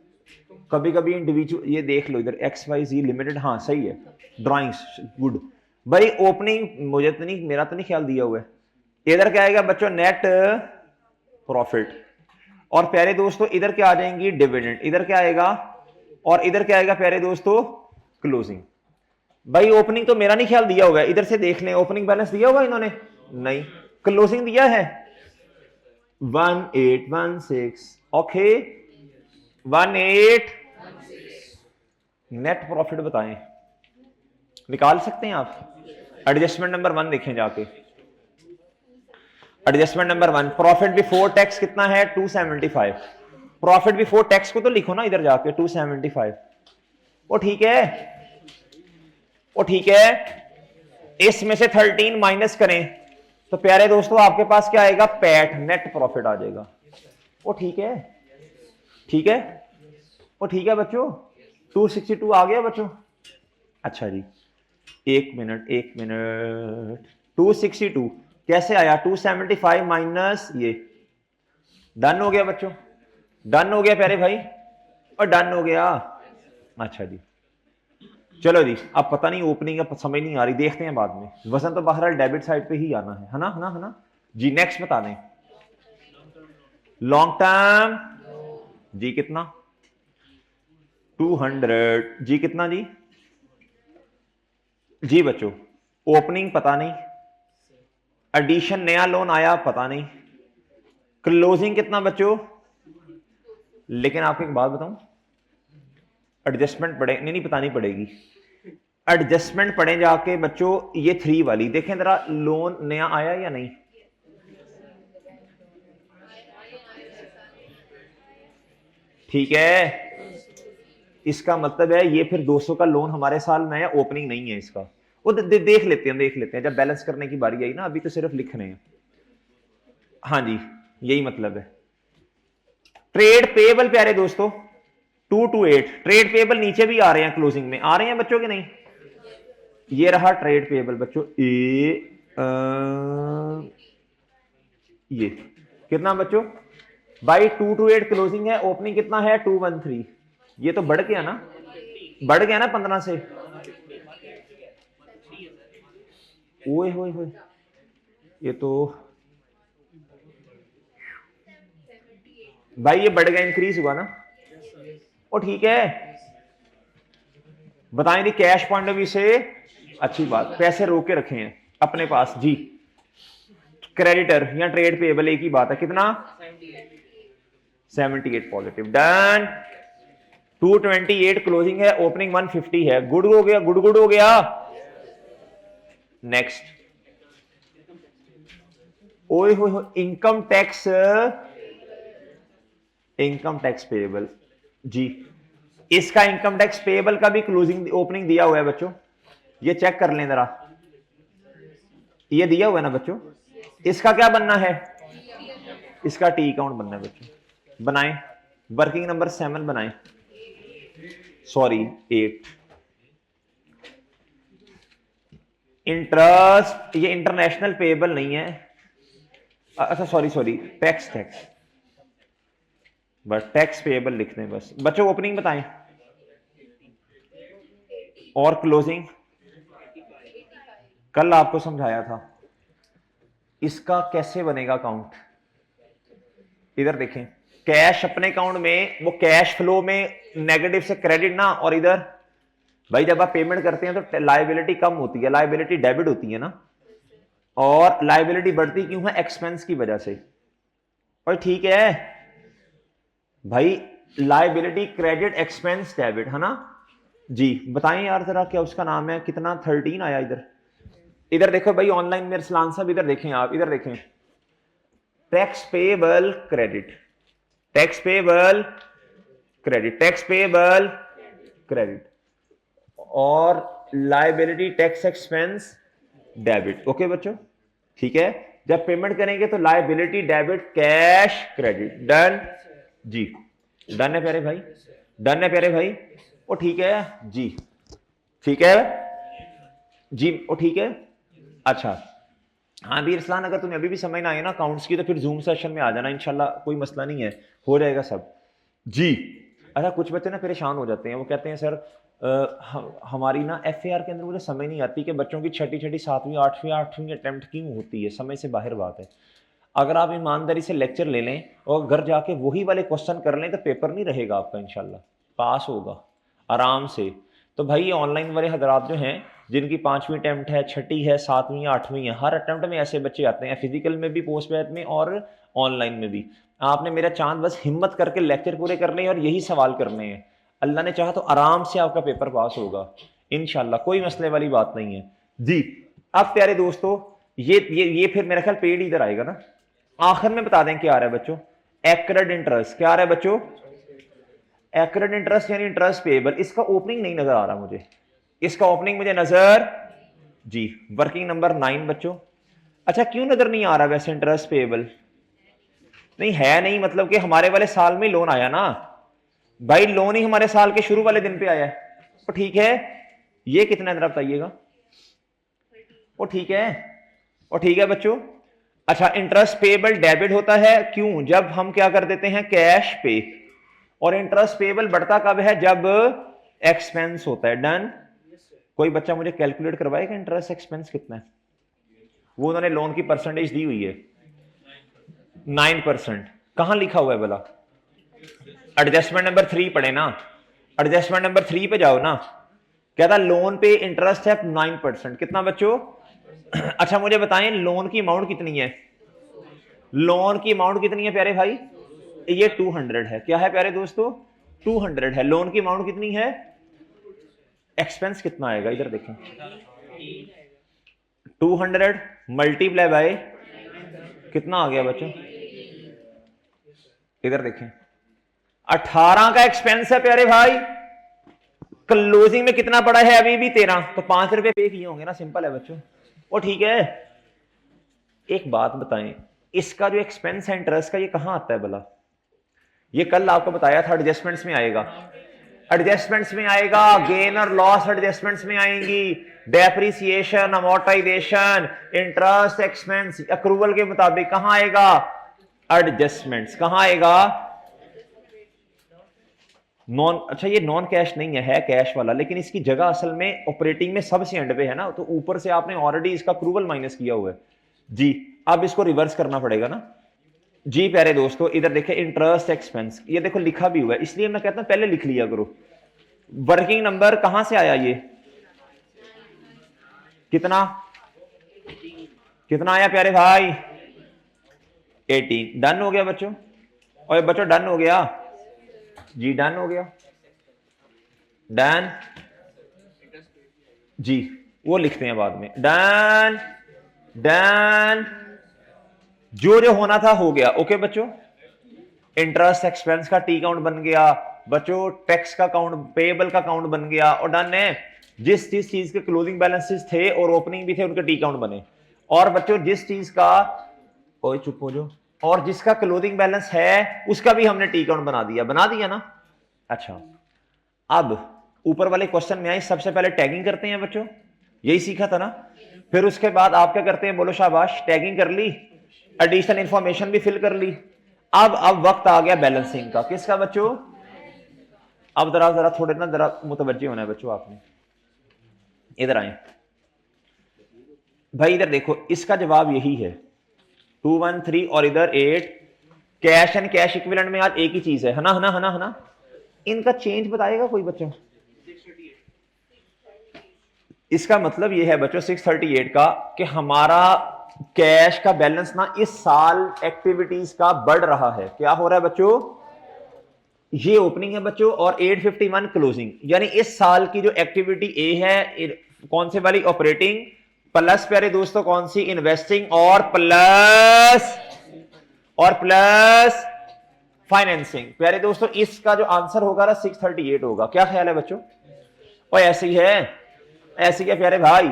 कभी कभी इंडिविजुअल ये देख लो इधर XYZ लिमिटेड हाँ सही है ड्राइंग्स गुड भाई ओपनिंग मुझे तो नहीं मेरा तो नहीं ख्याल दिया हुआ है इधर क्या आएगा बच्चों नेट प्रॉफिट और प्यारे दोस्तों इधर क्या आ जाएंगी डिविडेंड इधर क्या आएगा और इधर क्या आएगा प्यारे दोस्तों क्लोजिंग भाई ओपनिंग तो मेरा नहीं ख्याल दिया हुआ है इधर से देख लें ओपनिंग बैलेंस दिया हुआ इन्होंने नहीं क्लोजिंग दिया है 1816 ओके 18 नेट प्रॉफिट बताएं निकाल सकते हैं आप एडजस्टमेंट नंबर 1 देखें जाके adjustment number 1 profit before tax कितना है 275 प्रॉफिट बिफोर टैक्स को तो लिखो ना इधर जाके 275 वो ठीक है इसमें से 13 माइनस करें तो प्यारे दोस्तों आपके पास क्या आएगा पैट नेट प्रॉफिट आ जाएगा वो ठीक है वो ठीक है बच्चों 262 आ गया बच्चों अच्छा जी एक मिनट 262 कैसे आया 275 माइनस ये डन हो गया बच्चों डन हो गया प्यारे भाई और डन हो गया अच्छा जी चलो जी अब पता नहीं ओपनिंग समझ नहीं आ रही देखते हैं बाद में वजन तो बहरहाल डेबिट साइड पे ही आना है ना जी नेक्स्ट बता दें लॉन्ग टर्म जी कितना 200 जी कितना जी बच्चों ओपनिंग पता नहीं एडिशन नया लोन आया पता नहीं क्लोजिंग कितना बच्चों? लेकिन आपको एक बात बताऊं, एडजस्टमेंट पड़े नहीं बतानी पड़ेगी, एडजस्टमेंट पड़े जाके बच्चों। ये 3 वाली देखें जरा, लोन नया आया या नहीं? ठीक है, इसका मतलब है ये फिर 200 का लोन हमारे साल में है, ओपनिंग नहीं है इसका। वो देख लेते हैं जब बैलेंस करने की बारी आई ना, अभी तो सिर्फ लिख रहे हैं। हाँ जी, यही मतलब है। ट्रेड पेबल प्यारे दोस्तों 228, ट्रेड पेबल नीचे भी आ रहे हैं, क्लोजिंग में आ रहे हैं बच्चों के नहीं? ये रहा ट्रेड पेबल बच्चों, ये कितना बच्चों भाई? 228 क्लोजिंग है, ओपनिंग कितना है? 213। ये तो बढ़ गया ना, बढ़ गया ना 15 से। ओए होए होए, ये तो भाई ये बढ़ गया, इंक्रीज हुआ ना। ओ ठीक है, बताएं दी कैश पॉइंट ऑफ व्यू से अच्छी बात, पैसे रोक के रखे हैं अपने पास जी। क्रेडिटर या ट्रेड पेबल एक ही बात है, कितना? 78 पॉजिटिव, डन। 228 क्लोजिंग है, ओपनिंग 150 है, गुड हो गया, गुड हो गया। नेक्स्ट, ओए हो income tax, income tax payable जी। इसका इनकम टैक्स पेबल का भी क्लोजिंग ओपनिंग दिया हुआ है बच्चों, ये चेक कर लें जरा, ये दिया हुआ है ना बच्चों। इसका क्या बनना है? इसका टी अकाउंट बनना है बच्चों, बनाएं। वर्किंग नंबर 7 बनाएं, सॉरी 8। इंटरेस्ट, ये इंटरनेशनल पेबल नहीं है, अच्छा सॉरी टैक्स बस टैक्स पेबल लिख दें बस बच्चों। ओपनिंग बताएं और क्लोजिंग कल आपको समझाया था। इसका कैसे बनेगा अकाउंट? इधर देखें, कैश अपने अकाउंट में, वो कैश फ्लो में नेगेटिव से क्रेडिट ना, और इधर भाई जब आप पेमेंट करते हैं तो लायबिलिटी कम होती है, लायबिलिटी डेबिट होती है ना, और लायबिलिटी बढ़ती क्यों है? एक्सपेंस की वजह से। और ठीक है भाई, लायबिलिटी क्रेडिट एक्सपेंस डेबिट है ना जी। बताएं यार जरा, क्या उसका नाम है? कितना 13 आया इधर? इधर देखो भाई ऑनलाइन में अरसलान साहब, इधर देखें आप, इधर देखें, tax payable credit, tax payable credit, tax payable credit, और liability tax expense debit. Okay बच्चों, ठीक है। जब पेमेंट करेंगे तो liability debit cash credit, done जी। डन है प्यारे भाई, डन है प्यारे भाई। ओ ठीक है जी, ठीक है जी, ओ ठीक है। अच्छा हाँ भी इरसलान, अगर तुम्हें अभी भी समझ ना आए ना अकाउंट्स की, तो फिर जूम सेशन में आ जाना इंशाल्लाह, कोई मसला नहीं है, हो जाएगा सब जी। अच्छा कुछ बच्चे ना परेशान हो जाते हैं, वो कहते हैं सर हमारी ना FAR के अंदर मुझे समझ नहीं आती कि बच्चों की छठी 7वीं 8वीं अटेम्प्ट क्यों होती है, समय से बाहर बात है। अगर आप ईमानदारी से लेक्चर ले लें और घर जाके वही वाले क्वेश्चन कर लें तो पेपर नहीं रहेगा आपका, इंशाल्लाह पास होगा आराम से। तो भाई ये ऑनलाइन वाले हजरात जो हैं, जिनकी 5वीं अटेम्प्ट है, छठी है, 7वीं 8वीं है, हर अटेम्प्ट में ऐसे बच्चे आते हैं, फिजिकल में भी, पोस्ट बैच में और ऑनलाइन में भी। आपने मेरा चांद बस हिम्मत करके लेक्चर पूरे करने हैं और यही सवाल करने हैं, अल्लाह ने चाहा तो आराम से आपका पेपर पास होगा इंशाल्लाह, कोई मसले वाली बात नहीं है जी। अब प्यारे दोस्तों, ये फिर मेरा ख्याल पेड इधर आएगा ना, आखिर में बता दें क्या आ रहा है बच्चों? Accrued interest. क्या आ रहा है बच्चों? एक्रेड इंटरेस्ट यानी इंटरेस्ट पेबल। इसका ओपनिंग नहीं नजर आ रहा मुझे, इसका ओपनिंग मुझे नजर जी, वर्किंग नंबर 9 बच्चों। अच्छा क्यों नजर नहीं आ रहा वैसे इंटरेस्ट पेबल? नहीं है नहीं, मतलब कि हमारे वाले साल में लोन आया ना भाई, लोन ही हमारे साल के शुरू वाले दिन पे आया है, तो ठीक है। ये कितना जरा बताइएगा? वो ठीक है, और ठीक है बच्चों। अच्छा इंटरेस्ट पेबल डेबिट होता है क्यों? जब हम क्या कर देते हैं, कैश पे। और इंटरेस्ट पेबल बढ़ता कब है? जब एक्सपेंस होता है, डन। कोई बच्चा मुझे कैलकुलेट करवाएगा इंटरेस्ट एक्सपेंस कितना है? वो उन्होंने लोन की परसेंटेज दी हुई है 9%, कहां लिखा हुआ है भला? एडजस्टमेंट नंबर 3 पढ़े ना, एडजस्टमेंट नंबर 3 पे जाओ ना, कहता लोन पे इंटरेस्ट है 9%। कितना बच्चों? अच्छा मुझे बताएं लोन की अमाउंट कितनी है? लोन की अमाउंट कितनी है प्यारे भाई? ये 200 है। क्या है प्यारे दोस्तों? 200 है। लोन की अमाउंट कितनी है? एक्सपेंस कितना आएगा इधर देखें, 200 मल्टीप्लाई बाय कितना आ गया बच्चों? इधर देखें, 18 का एक्सपेंस है प्यारे भाई। क्लोजिंग में कितना पड़ा है? अभी भी 13, तो 5 रुपए पे किए होंगे ना। सिंपल है बच्चों। वो ठीक है। एक बात बताएं, इसका जो एक्सपेंस है इंटरेस्ट का, ये कहां आता है भला? ये कल आपको बताया था, एडजस्टमेंट्स में आएगा। एडजस्टमेंट्स में आएगा, गेन और लॉस एडजस्टमेंट्स में आएंगी, depreciation, amortisation, interest expense accrual के मुताबिक कहां आएगा? एडजस्टमेंट्स। कहां आएगा? नॉन, अच्छा ये नॉन कैश नहीं है कैश वाला, लेकिन इसकी जगह असल में ऑपरेटिंग में सबसे एंड पे है ना, तो ऊपर से आपने ऑलरेडी इसका अक्रूवल माइनस किया हुआ है जी। अब इसको रिवर्स करना पड़ेगा ना जी। प्यारे दोस्तों इधर देखें, इंटरेस्ट एक्सपेंस, ये देखो लिखा भी हुआ है, इसलिए मैं कहता हूं पहले लिख लिया करो। वर्किंग नंबर कहां से आया? ये कितना कितना आया प्यारे भाई? 18। डन हो गया बच्चों? और बच्चों डन हो गया जी, डन हो गया, डन जी। वो लिखते हैं बाद में, डन डन। जो जो होना था हो गया। ओके बच्चों, इंटरेस्ट एक्सपेंस का टी काउंट बन गया बच्चों, टैक्स का काउंट, पेएबल का काउंट बन गया, और डन है। जिस चीज के क्लोजिंग बैलेंसेस थे और ओपनिंग भी थे, उनके टी काउंट बने। और बच्चों जिस चीज का, ओए चुप हो जाओ, और जिसका क्लोजिंग बैलेंस है उसका भी हमने टी काउंट बना दिया ना। अच्छा, अब ऊपर वाले क्वेश्चन में आए, सबसे पहले टैगिंग करते हैं बच्चों, यही सीखा था ना। फिर उसके बाद आप क्या करते हैं? बोलो शाबाश। टैगिंग कर ली, एडिशनल इंफॉर्मेशन भी फिल कर ली। अब वक्त आ गया बैलेंसिंग का। किसका बच्चों? अब जरा जरा थोड़े ना जरा मुतवज्जे होना है बच्चों आपने। इधर आए भाई, इधर देखो, इसका जवाब यही है 213 और इधर 8। कैश एंड कैश इक्विवेलेंट में आज एक ही चीज है ना, है ना, है ना, है ना। इनका चेंज बताएगा कोई बच्चों? इसका मतलब यह है बच्चों 638 का, कि हमारा कैश का बैलेंस ना इस साल एक्टिविटीज का बढ़ रहा है। क्या हो रहा है बच्चों? ये ओपनिंग है बच्चों, और 851 क्लोजिंग, यानी इस साल की जो एक्टिविटी ए है, कौन से वाली? ऑपरेटिंग, प्लस प्यारे दोस्तों कौन सी? इन्वेस्टिंग, और प्लस फाइनेंसिंग। प्यारे दोस्तों इसका जो आंसर होगा ना 638 होगा। क्या ख्याल है बच्चों? और ऐसे ही है, ऐसे ही है प्यारे भाई।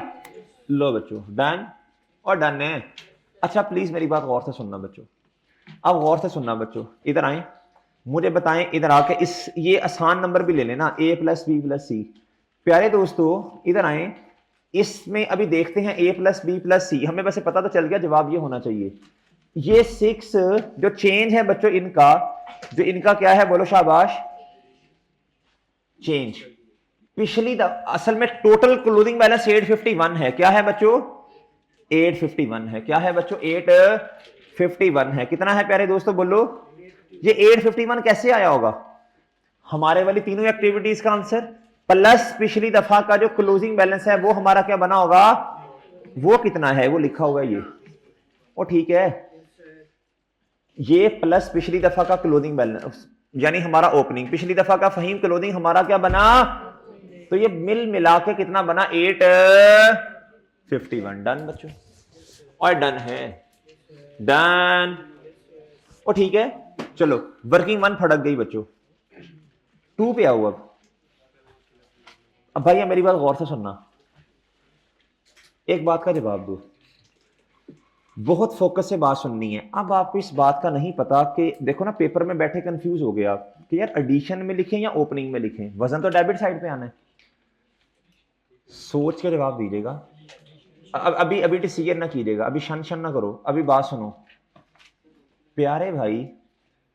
लो बच्चों, डन और डन है। अच्छा प्लीज मेरी बात गौर से सुनना बच्चों, अब गौर से सुनना बच्चों। इधर आए, मुझे बताएं इधर आके, इस ये आसान नंबर भी ले लेना, a प्लस बी प्लस सी। प्यारे दोस्तों इधर आए, इसमें अभी देखते हैं a प्लस बी प्लस सी। हमें वैसे पता तो चल गया, जवाब ये होना चाहिए। ये 6 जो चेंज है बच्चों इनका, जो इनका क्या है? बोलो शाबाश। चेंज पिछली असल में टोटल क्लोजिंग बैलेंस 851 है। क्या है बच्चों? 851 है। क्या है बच्चों? 851 है। कितना है प्यारे दोस्तों बोलो? ये 851 कैसे आया होगा? हमारे वाली तीनों एक्टिविटीज का आंसर प्लस पिछली दफा का जो क्लोजिंग बैलेंस है वो हमारा क्या बना होगा? वो कितना है वो लिखा होगा ये। ओ ठीक है, ये प्लस पिछली दफा का क्लोजिंग बैलेंस यानी हमारा ओपनिंग, पिछली दफा का फहीम क्लोजिंग हमारा क्या बना? तो ये मिल मिला के कितना बना? 851। डन बच्चों, और डन है, डन। और ठीक है, चलो वर्किंग 1 फटक गई बच्चों, 2 पे आओ। अब भाई मेरी बात गौर से सुनना, एक बात का जवाब दो, बहुत फोकस से बात सुननी है। अब आपको इस बात का नहीं पता कि देखो ना, पेपर में बैठे कंफ्यूज हो गया कि यार एडिशन में लिखें या ओपनिंग में लिखें। वजन तो डेबिट साइड पे आना है, सोच के जवाब दीजिएगा। अभी डिसीजन ना कीजिएगा, अभी शन ना करो, अभी बात सुनो। प्यारे भाई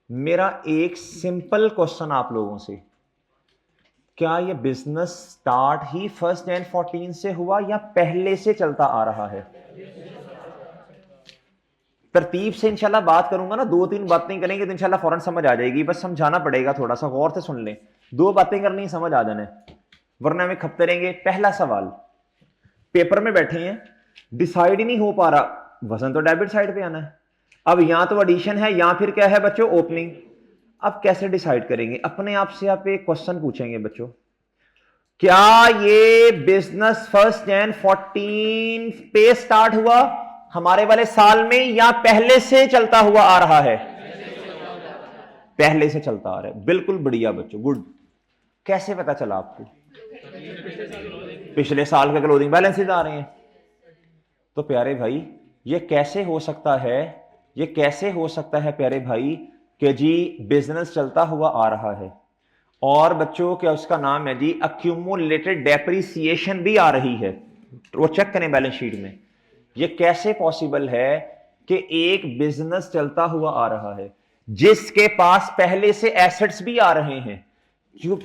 मेरा एक सिंपल क्वेश्चन आप लोगों से, क्या ये बिजनेस स्टार्ट ही 1 जनवरी 2014 से हुआ या पहले से चलता आ रहा है? तरतीब से इंशाल्लाह बात करूंगा ना, 2-3 बातें करेंगे तो इंशाल्लाह फौरन समझ आ जाएगी। बस समझाना पड़ेगा, थोड़ा सा गौर से सुन लें। 2 बातें करनी समझ आ जाने, वरना हमें खपते रहेंगे। पहला सवाल, पेपर में बैठे हैं, डिसाइड ही नहीं हो पा रहा, वजन तो डेबिट साइड पे आना है। अब यहां तो एडिशन है, या फिर क्या है बच्चों, ओपनिंग। अब कैसे डिसाइड करेंगे? अपने आप से आप एक क्वेश्चन पूछेंगे बच्चों, क्या ये बिजनेस 1 जनवरी 14 पे स्टार्ट हुआ हमारे वाले साल में, या पहले से चलता हुआ आ रहा है? पहले से चलता आ रहा है। बिल्कुल बढ़िया बच्चों, गुड। कैसे पता चला आपको? पिछले साल के क्लोजिंग बैलेंसेस आ रहे हैं। तो प्यारे भाई ये कैसे हो सकता है, ये कैसे हो सकता है प्यारे भाई कि जी बिजनेस चलता हुआ आ रहा है और बच्चों क्या उसका नाम है जी अक्यूमुलेटेड डेप्रिसिएशन भी आ रही है? वो चेक करें बैलेंस शीट में। ये कैसे पॉसिबल है कि एक बिजनेस चलता हुआ आ रहा है जिसके पास पहले से एसेट्स भी आ रहे हैं?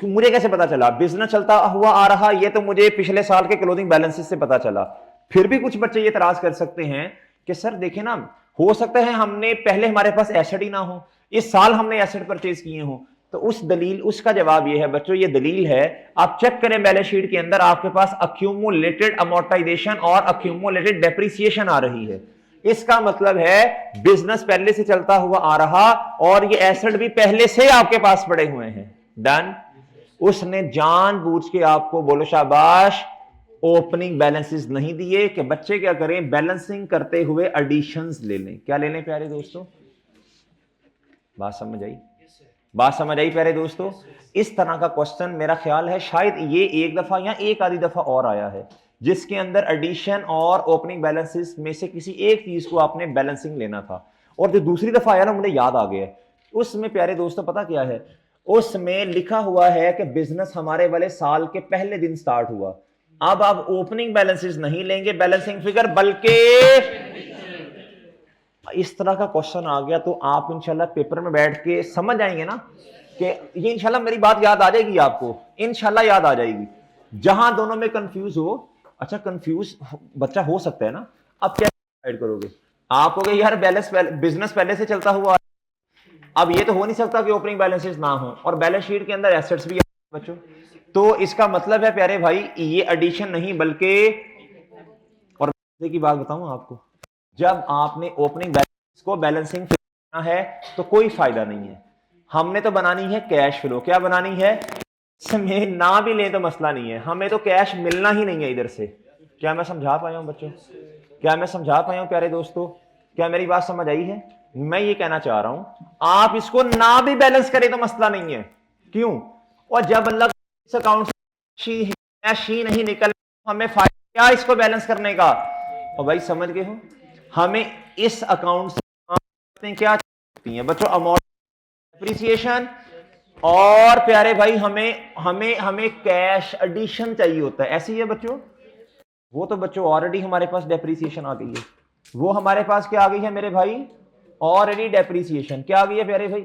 मुझे कैसे पता चला बिजनेस चलता हुआ आ रहा? ये तो मुझे पिछले साल के क्लोजिंग बैलेंसेस से पता चला। फिर भी कुछ बच्चे ये तराज कर सकते हैं कि सर देखें ना, हो सकता है हमने पहले हमारे पास एसेट ही ना हो, इस साल हमने एसेट परचेज किए हो। तो उस दलील, उसका जवाब ये है बच्चों, ये दलील है, आप चेक करें बैलेंस शीट के अंदर आपके पास अक्यूमुलेटेड अमोर्टाइजेशन और अक्यूमुलेटेड डेप्रिसिएशन आ रही है। इसका मतलब है बिजनेस पहले से चलता हुआ आ रहा और ये एसेट भी पहले से आपके पास पड़े हुए हैं। डन। उसने जानबूझ के आपको, बोलो शाबाश, ओपनिंग बैलेंसेस नहीं दिए कि बच्चे क्या करें, बैलेंसिंग करते हुए एडिशंस ले लें। क्या ले लें प्यारे दोस्तों? बात समझ आई? बात समझ आई प्यारे दोस्तों? इस तरह का क्वेश्चन मेरा ख्याल है शायद ये एक दफा या एक आधी दफा और आया है जिसके अंदर एडिशन और ओपनिंग बैलेंसेस में से किसी एक चीज को आपने बैलेंसिंग लेना था, और जो दूसरी दफा आया ना मुझे याद आ गया, उसमें प्यारे दोस्तों पता क्या है, उसमें लिखा हुआ है कि बिजनेस हमारे वाले साल के पहले दिन स्टार्ट हुआ। अब आप ओपनिंग बैलेंसेस नहीं लेंगे बैलेंसिंग फिगर, बल्कि इस तरह का क्वेश्चन आ गया तो आप इंशाल्लाह पेपर में बैठ के समझ आएंगे ना कि ये, इंशाल्लाह मेरी बात याद आ जाएगी आपको, इंशाल्लाह याद आ जाएगी। जहां दोनों में कंफ्यूज हो, अच्छा कंफ्यूज बच्चा हो सकता है ना, अब क्या डिसाइड करोगे? आप कहोगे यार बैलेंस बिजनेस पहले से चलता हुआ, अब ये तो हो नहीं सकता कि ओपनिंग बैलेंसेस ना हो और बैलेंस शीट के अंदर एसेट्स भी बच्चों, तो इसका मतलब है प्यारे भाई ये एडिशन नहीं बल्कि, और की बात बताऊं आपको, जब आपने ओपनिंग बैलेंस को बैलेंसिंग करना है तो कोई फायदा नहीं है, हमने तो बनानी है कैश फ्लो। क्या बनानी है? इसमें ना भी लें तो मसला नहीं है, हमें तो कैश मिलना ही नहीं है इधर से। क्या मैं समझा पाया हूं बच्चों? क्या मैं समझा पाया हूं प्यारे दोस्तों? क्या मेरी बात समझ आई है? मैं ये कहना चाह रहा हूं आप इसको ना भी बैलेंस करें तो मसला नहीं है। क्यों? और जब अल्लाह इस अकाउंट से कैश ही नहीं निकल, हमें फायदा क्या इसको बैलेंस करने का? और भाई समझ गए हो, हमें इस अकाउंट से क्या चाहिए है बच्चों? अमाउंट डेप्रिसिएशन, और प्यारे भाई हमें हमें हमें कैश एडिशन चाहिए होता है। ऐसे ही है बच्चों, वो तो बच्चों ऑलरेडी हमारे पास डेप्रिसिएशन आ गई है, वो हमारे पास क्या आ गई है मेरे भाई? ऑलरेडी डेप्रिसिएशन क्या आ गई है प्यारे भाई?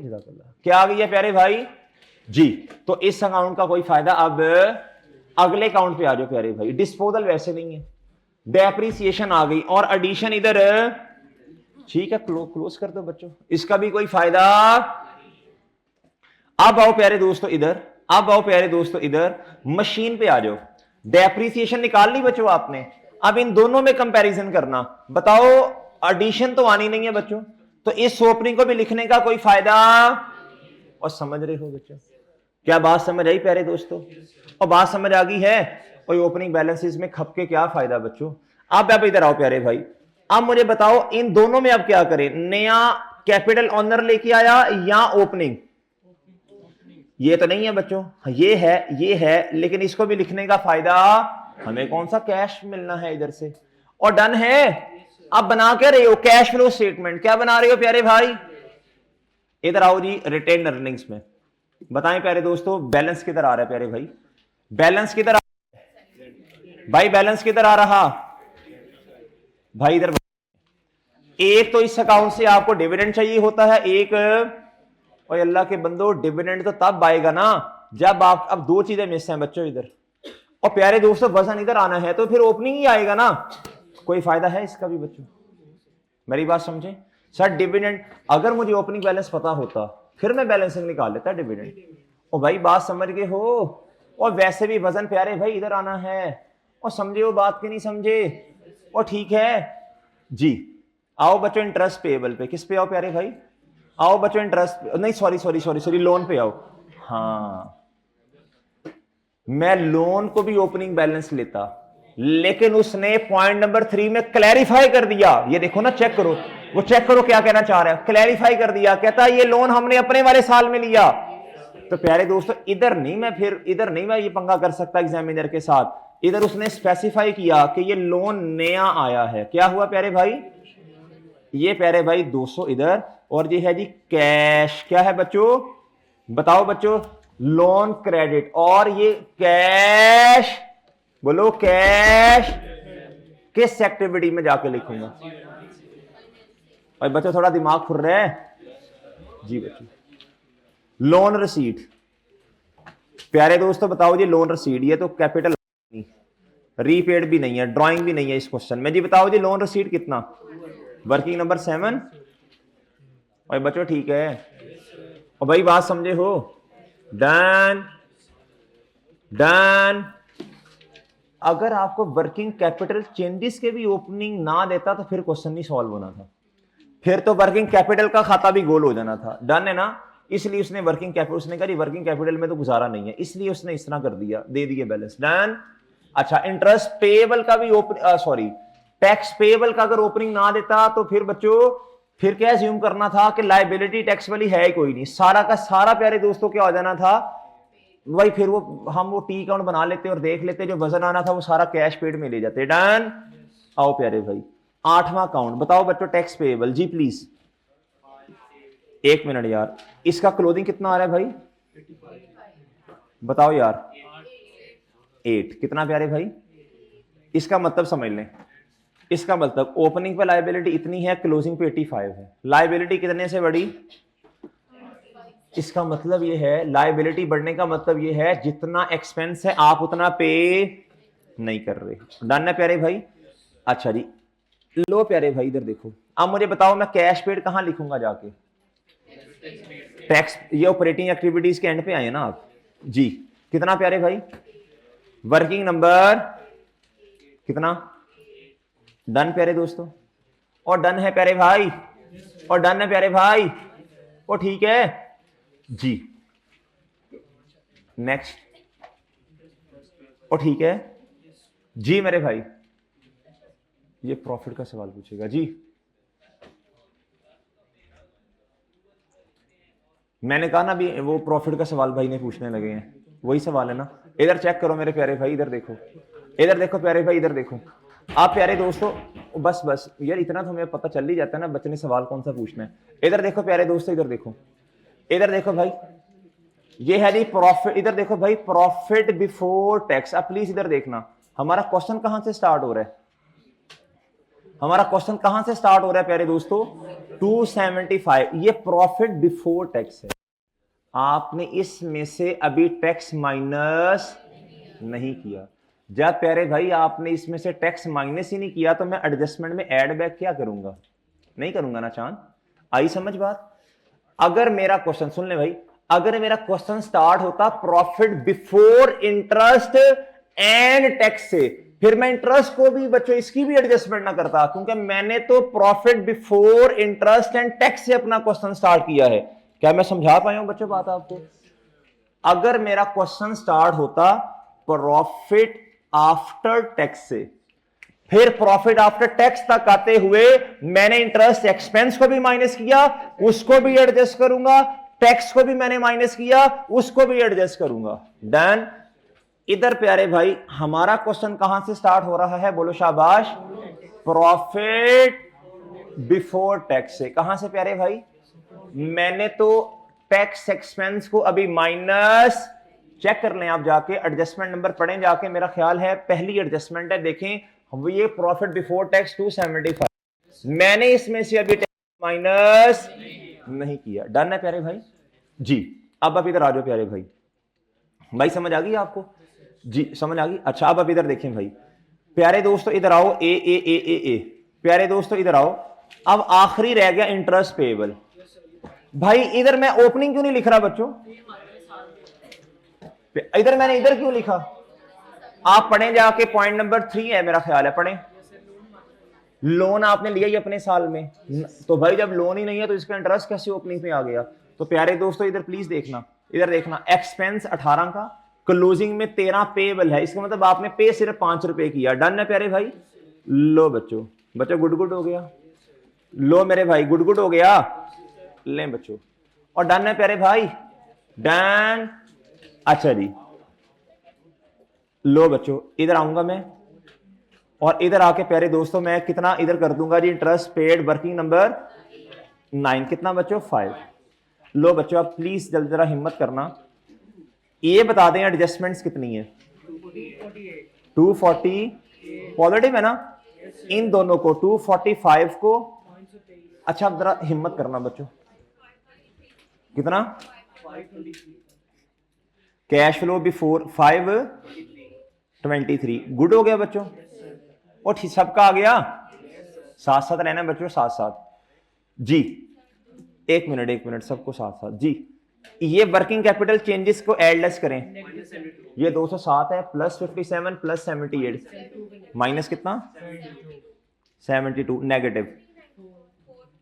क्या आ गई है प्यारे भाई जी? तो इस अकाउंट का कोई फायदा। अब अगले अकाउंट पे आ जाओ प्यारे भाई, डिस्पोजल वैसे नहीं है, डेप्रिसिएशन आ गई और एडिशन इधर, ठीक है क्लोज कर दो बच्चों, इसका भी कोई फायदा। अब आओ प्यारे दोस्तों इधर, अब आओ प्यारे दोस्तों इधर, मशीन पे आ जाओ। डेप्रिसिएशन निकाल ली बच्चों आपने, अब इन दोनों में कंपैरिजन करना, बताओ एडिशन तो आनी नहीं है बच्चों, तो इस ओपनिंग को भी लिखने का कोई फायदा? और समझ रहे हो बच्चों? क्या बात समझ आई प्यारे दोस्तों? और बात समझ आ गई है? और ओपनिंग बैलेंसेस में खप के क्या फायदा बच्चों? अब इधर आओ प्यारे भाई, अब मुझे बताओ इन दोनों में अब क्या करें, नया कैपिटल ऑनर लेके आया या ओपनिंग? ये तो नहीं है बच्चों, ये है, लेकिन इसको भी लिखने का फायदा, हमें कौन सा कैश मिलना है इधर से, और डन है। अब बना क्या रहे हो? Cash flow statement. क्या बना रहे हो प्यारे भाई? इधर आओ जी, रिटेन अर्निंग्स में बताएं प्यारे दोस्तों, बैलेंस किधर आ रहा है प्यारे भाई? बैलेंस किधर आ भाई? बैलेंस किधर आ रहा भाई? इधर। एक तो इस अकाउंट से आपको डिविडेंड चाहिए होता है, एक, और अल्लाह के बंदो डिविडेंड तो तब आएगा ना जब आप, अब दो चीजें मिस हैं बच्चों इधर, और प्यारे दोस्तों वजन इधर आना है तो फिर ओपनिंग ही आएगा ना, कोई फायदा है इसका भी बच्चों? मेरी बात समझे सर? डिविडेंड, अगर मुझे ओपनिंग बैलेंस पता होता फिर मैं बैलेंसिंग निकाल लेता डिविडेंड। और भाई बात समझ गए हो? और वैसे भी वजन प्यारे भाई इधर आना है, और समझे वो बात की नहीं समझे? और ठीक है जी, आओ बच्चों इंटरेस्ट पेएबल पे, किस पे आओ प्यारे भाई, आओ बच्चों इंटरेस्ट, नहीं sorry sorry sorry sorry loan पे आओ। हाँ मैं लोन को भी ओपनिंग बैलेंस लेता, लेकिन उसने पॉइंट नंबर 3 में क्लैरिफाई कर दिया, ये देखो ना, चेक करो, वो चेक करो क्या कहना चाह रहा है, क्लैरिफाई कर दिया, कहता है ये लोन हमने अपने वाले साल में लिया। तो प्यारे दोस्तों इधर नहीं मैं ये पंगा कर सकता एग्जामिनर के साथ, इधर उसने स्पेसिफाई किया कि ये लोन नया आया है, क्या हुआ प्यारे भाई, ये प्यारे भाई 200 इधर, और ये है जी कैश, क्या है बच्चों, बताओ बच्चों, लोन क्रेडिट, और ये कैश, बोलो कैश किस एक्टिविटी में जाके लिखूंगा, और बच्चों थोड़ा दिमाग खुर रहा है जी बच्चों, लोन रसीट, प्यारे दोस्तों बताओ जी लोन रसीट, ये तो कैपिटल नहीं, रीपेड भी नहीं है, ड्राइंग भी नहीं है इस क्वेश्चन में जी, बताओ जी लोन रसीट कितना, वर्किंग नंबर 7, और बच्चों ठीक है, और भाई बात समझे हो, डन डन। अगर आपको वर्किंग कैपिटल चेंजेस के भी ओपनिंग ना देता तो फिर क्वेश्चन नहीं सॉल्व होना था, फिर तो वर्किंग कैपिटल का खाता भी गोल हो जाना था, डन है ना, इसलिए उसने वर्किंग कैपिटल, उसने कहा वर्किंग कैपिटल में तो गुजारा नहीं है, इसलिए उसने इस तरह कर दिया, दे दिए बैलेंस, डन। अच्छा इंटरेस्ट पेएबल का भी सॉरी टैक्स पेएबल का अगर ओपनिंग ना देता तो फिर बच्चों फिर क्या अज्यूम करना था कि लायबिलिटी टैक्स वाली है कोई नहीं, सारा का सारा प्यारे दोस्तों क्या हो जाना था भाई, फिर वो हम वो टी अकाउंट बना लेते और देख लेते, जो वजन आना था वो सारा कैश पेड में ले जाते, डन। आओ प्यारे भाई 8वां अकाउंट, बताओ बच्चों टैक्स पेएबल जी प्लीज, 1 मिनट यार, इसका क्लोजिंग कितना आ रहा है भाई, बताओ यार 8, कितना प्यारे भाई, इसका मतलब समझ लें, इसका मतलब ओपनिंग पे लायबिलिटी इतनी है, क्लोजिंग पे 85 है, लायबिलिटी कितने से बढ़ी, इसका मतलब ये है लायबिलिटी बढ़ने का मतलब ये है जितना एक्सपेंस है आप उतना पे नहीं कर रहे, डन है प्यारे भाई। अच्छा जी लो प्यारे भाई इधर देखो, अब मुझे बताओ मैं कैश पेड कहां लिखूंगा जाके, टैक्स, ये ऑपरेटिंग एक्टिविटीज के एंड पे आए ना आप जी, कितना प्यारे भाई, वर्किंग नंबर कितना, डन प्यारे दोस्तों, और डन है प्यारे भाई, और डन है प्यारे भाई, वो ठीक है जी, नेक्स्ट, और ठीक है जी मेरे भाई, ये प्रॉफिट का सवाल पूछेगा जी, मैंने कहा ना भी वो प्रॉफिट का सवाल भाई ने पूछने लगे हैं, वही सवाल है ना, इधर चेक करो मेरे प्यारे भाई, इधर देखो, इधर देखो प्यारे भाई, इधर देखो आप प्यारे दोस्तों, बस बस यार इतना तो हमें पता चल ही जाता है ना बच्चे ने सवाल कौन सा पूछना है, इधर देखो प्यारे दोस्तों, इधर देखो, इधर देखो भाई, ये है जी प्रॉफिट, इधर देखो भाई प्रॉफिट बिफोर टैक्स, अब प्लीज इधर देखना हमारा क्वेश्चन कहां से स्टार्ट हो रहा है, हमारा क्वेश्चन कहां से स्टार्ट हो रहा है प्यारे दोस्तों, 275, ये प्रॉफिट बिफोर टैक्स है, आपने इसमें से अभी टैक्स माइनस नहीं किया, जब प्यारे भाई आपने इसमें से टैक्स माइनस ही नहीं किया तो मैं एडजस्टमेंट में ऐड बैक क्या करूंगा, नहीं करूंगा ना चांद, आई समझ बात। अगर मेरा क्वेश्चन सुन ले भाई, अगर मेरा क्वेश्चन स्टार्ट होता profit before interest and tax से, फिर मैं इंटरेस्ट को भी बच्चों इसकी भी एडजस्टमेंट ना करता, क्योंकि मैंने तो profit before interest and tax से अपना क्वेश्चन स्टार्ट किया है, क्या मैं समझा पाया हूं बच्चों बात आपको, अगर मेरा क्वेश्चन स्टार्ट होता प्रॉफिट आफ्टर टैक्स से, फिर प्रॉफिट आफ्टर टैक्स तक आते हुए मैंने इंटरेस्ट एक्सपेंस को भी माइनस किया, उसको भी एडजस्ट करूंगा, टैक्स को भी मैंने माइनस किया, उसको भी एडजस्ट करूंगा, डन। इधर प्यारे भाई हमारा क्वेश्चन कहां से स्टार्ट हो रहा है, बोलो शाबाश, प्रॉफिट बिफोर टैक्स से, कहां से प्यारे भाई, मैंने तो टैक्स एक्सपेंस को अभी माइनस, चेक कर लें आप जाके एडजस्टमेंट नंबर पढ़ें जाके, मेरा ख्याल है पहली एडजस्टमेंट है, देखें ये प्रॉफिट बिफोर टैक्स 275, मैंने इसमें से अभी टैक्स माइनस नहीं किया, डन है प्यारे भाई जी। अब आप इधर आ जाओ प्यारे भाई, भाई समझ आ गई आपको जी, समझ आ गई, अच्छा अब आप इधर देखें भाई, प्यारे दोस्तों इधर आओ, ए ए ए ए ए, प्यारे दोस्तों इधर आओ, अब आखिरी रह गया इंटरेस्ट पेएबल, भाई इधर मैं ओपनिंग क्यों नहीं लिख रहा बच्चों, इधर मैंने इधर क्यों लिखा, आप पढ़ें जाके पॉइंट नंबर 3 है मेरा ख्याल है, पढ़ें लोन आपने लिया ही अपने साल में, तो भाई जब लोन ही नहीं है तो इसका इंटरेस्ट कैसे ओपनिंग पे आ गया? तो प्यारे दोस्तों इधर प्लीज देखना, इधर देखना, एक्सपेंस 18 का, क्लोजिंग में 13 पेबल है, इसका मतलब आपने पे सिर्फ 5 रुपए किया। डन है प्यारे भाई? लो बच्चों, बच्चों गुड गुड हो गया, लो मेरे भाई गुड गुड हो गया, ले बच्चों, और डन है प्यारे भाई? डन। अच्छा जी, लो बच्चों इधर आऊंगा मैं, और इधर आके प्यारे दोस्तों मैं कितना इधर कर दूंगा जी, इंटरेस्ट पेड वर्किंग नंबर 9, कितना बच्चों? 5। लो बच्चों आप प्लीज जल्दी जरा हिम्मत करना, ये बता दें एडजस्टमेंट्स कितनी है? 240 पॉजिटिव है ना, इन दोनों को 245 को, अच्छा अब जरा हिम्मत करना बच्चों, कितना? कैश फ्लो बिफोर 523, गुड हो गया बच्चों, और सबका आ गया, साथ साथ रहना बच्चों, साथ साथ जी, एक मिनट सबको साथ साथ जी। ये वर्किंग कैपिटल चेंजेस को एडलेस करें, ये 207 है प्लस 57 प्लस 78 माइनस कितना? 72 नेगेटिव,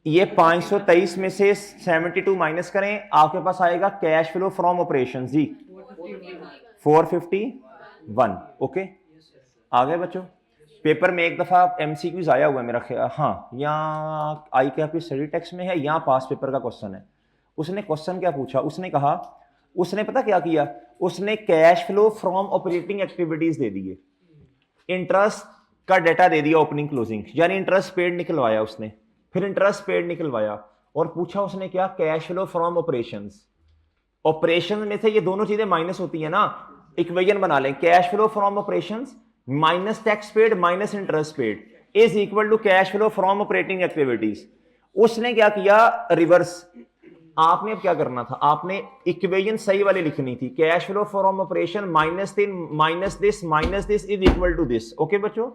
ये 523 में से 72 माइनस करें, आपके पास आएगा कैश फ्लो फ्रॉम ऑपरेशन जी 451। ओके आ गए बच्चों? पेपर में एक दफा एमसीक्यूज आया हुआ है मेरा ख्याल, हाँ यहाँ आई क्या आपकी स्टडी टेक्स्ट में है, यहाँ पास पेपर का क्वेश्चन है। उसने क्वेश्चन क्या पूछा, उसने कहा, उसने पता क्या किया, उसने cash flow from operating activities दे दिए, इंटरेस्ट का डेटा दे दिया ओपनिंग क्लोजिंग, यानी इंटरेस्ट पेड निकलवाया उसने, फिर इंटरेस्ट पेड निकलवाया, और पूछा उसने क्या? Cash flow from operations. Operation में से ये दोनों चीजें माइनस होती है ना, इक्वेशन बना लें, cash flow from operations minus tax paid minus interest paid is equal to cash flow from operating activities. उसने क्या किया? रिवर्स। आपने अब क्या करना था, आपने इक्वेशन सही वाली लिखनी थी, cash flow from operation minus this is equal to this. Okay बच्चों,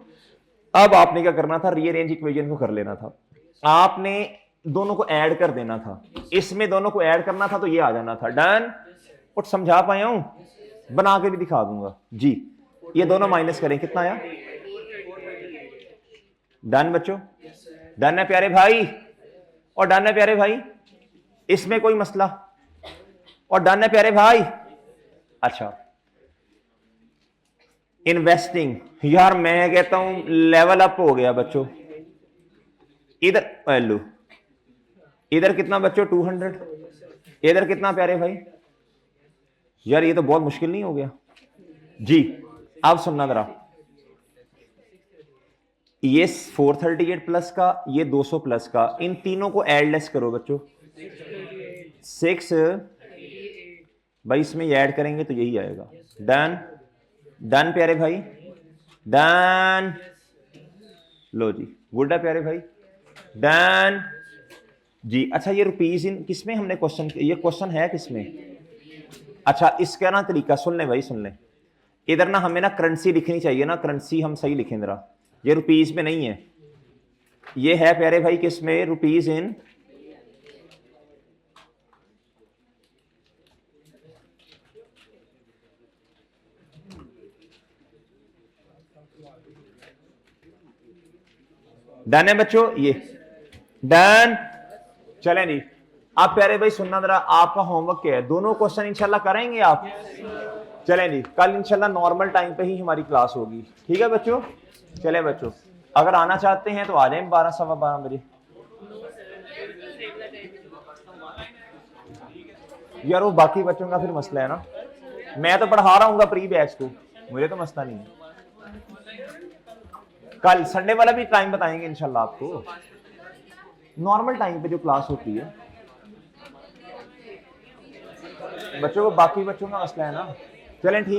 अब आपने क्या करना था? रीअरेंज इक्वेशन को कर लेना था, आपने दोनों को ऐड कर देना था, इसमें दोनों को ऐड करना था तो ये आ जाना था। डन? और समझा पाया हूं? बना के भी दिखा दूंगा जी। ये दोनों माइनस करें, कितना आया? डन बच्चों? डन है प्यारे भाई? और डन है प्यारे भाई? इसमें कोई मसला? और डन है प्यारे भाई? अच्छा, इन्वेस्टिंग, यार मैं कहता हूं लेवल अप हो गया बच्चों। इधर वैल्यू, इधर कितना बच्चों? 200, इधर कितना प्यारे भाई? यार ये तो बहुत मुश्किल नहीं हो गया जी। अब सुनना जरा, ये 438 प्लस का, ये 200 प्लस का, इन तीनों को एडलेस करो बच्चों, 6 भाई, इसमें ऐड करेंगे तो यही आएगा। डन? डन प्यारे भाई? डन? लो जी, गुड है प्यारे भाई? डन जी। अच्छा ये रुपीज इन किसमें हमने क्वेश्चन, ये क्वेश्चन है किसमें? अच्छा इसका ना तरीका सुन ले भाई, सुन ले, इधर ना हमें ना करेंसी लिखनी चाहिए ना, करेंसी हम सही लिखें जरा, ये रुपीज में नहीं है, ये है प्यारे भाई किसमें? रुपीज इन डन है बच्चों? ये डन? चलें जी। आप प्यारे भाई सुनना जरा, आपका होमवर्क क्या है, दोनों क्वेश्चन इंशाल्लाह करेंगे आप? चलें जी, कल इंशाल्लाह नॉर्मल टाइम पे ही हमारी क्लास होगी, ठीक है बच्चों? चलें बच्चों, अगर आना चाहते हैं तो आ जाएं 12 सवा 12 बजे। यार वो बाकी बच्चों का फिर मसला है ना, मैं तो पढ़ा रहा हूँ प्री बैच को, मुझे तो मसला नहीं है। कल संडे वाला भी टाइम बताएंगे इंशाल्लाह आपको, नॉर्मल टाइम पे जो क्लास होती है बच्चों को, बाकी बच्चों का मसला है ना। चलें ठीक।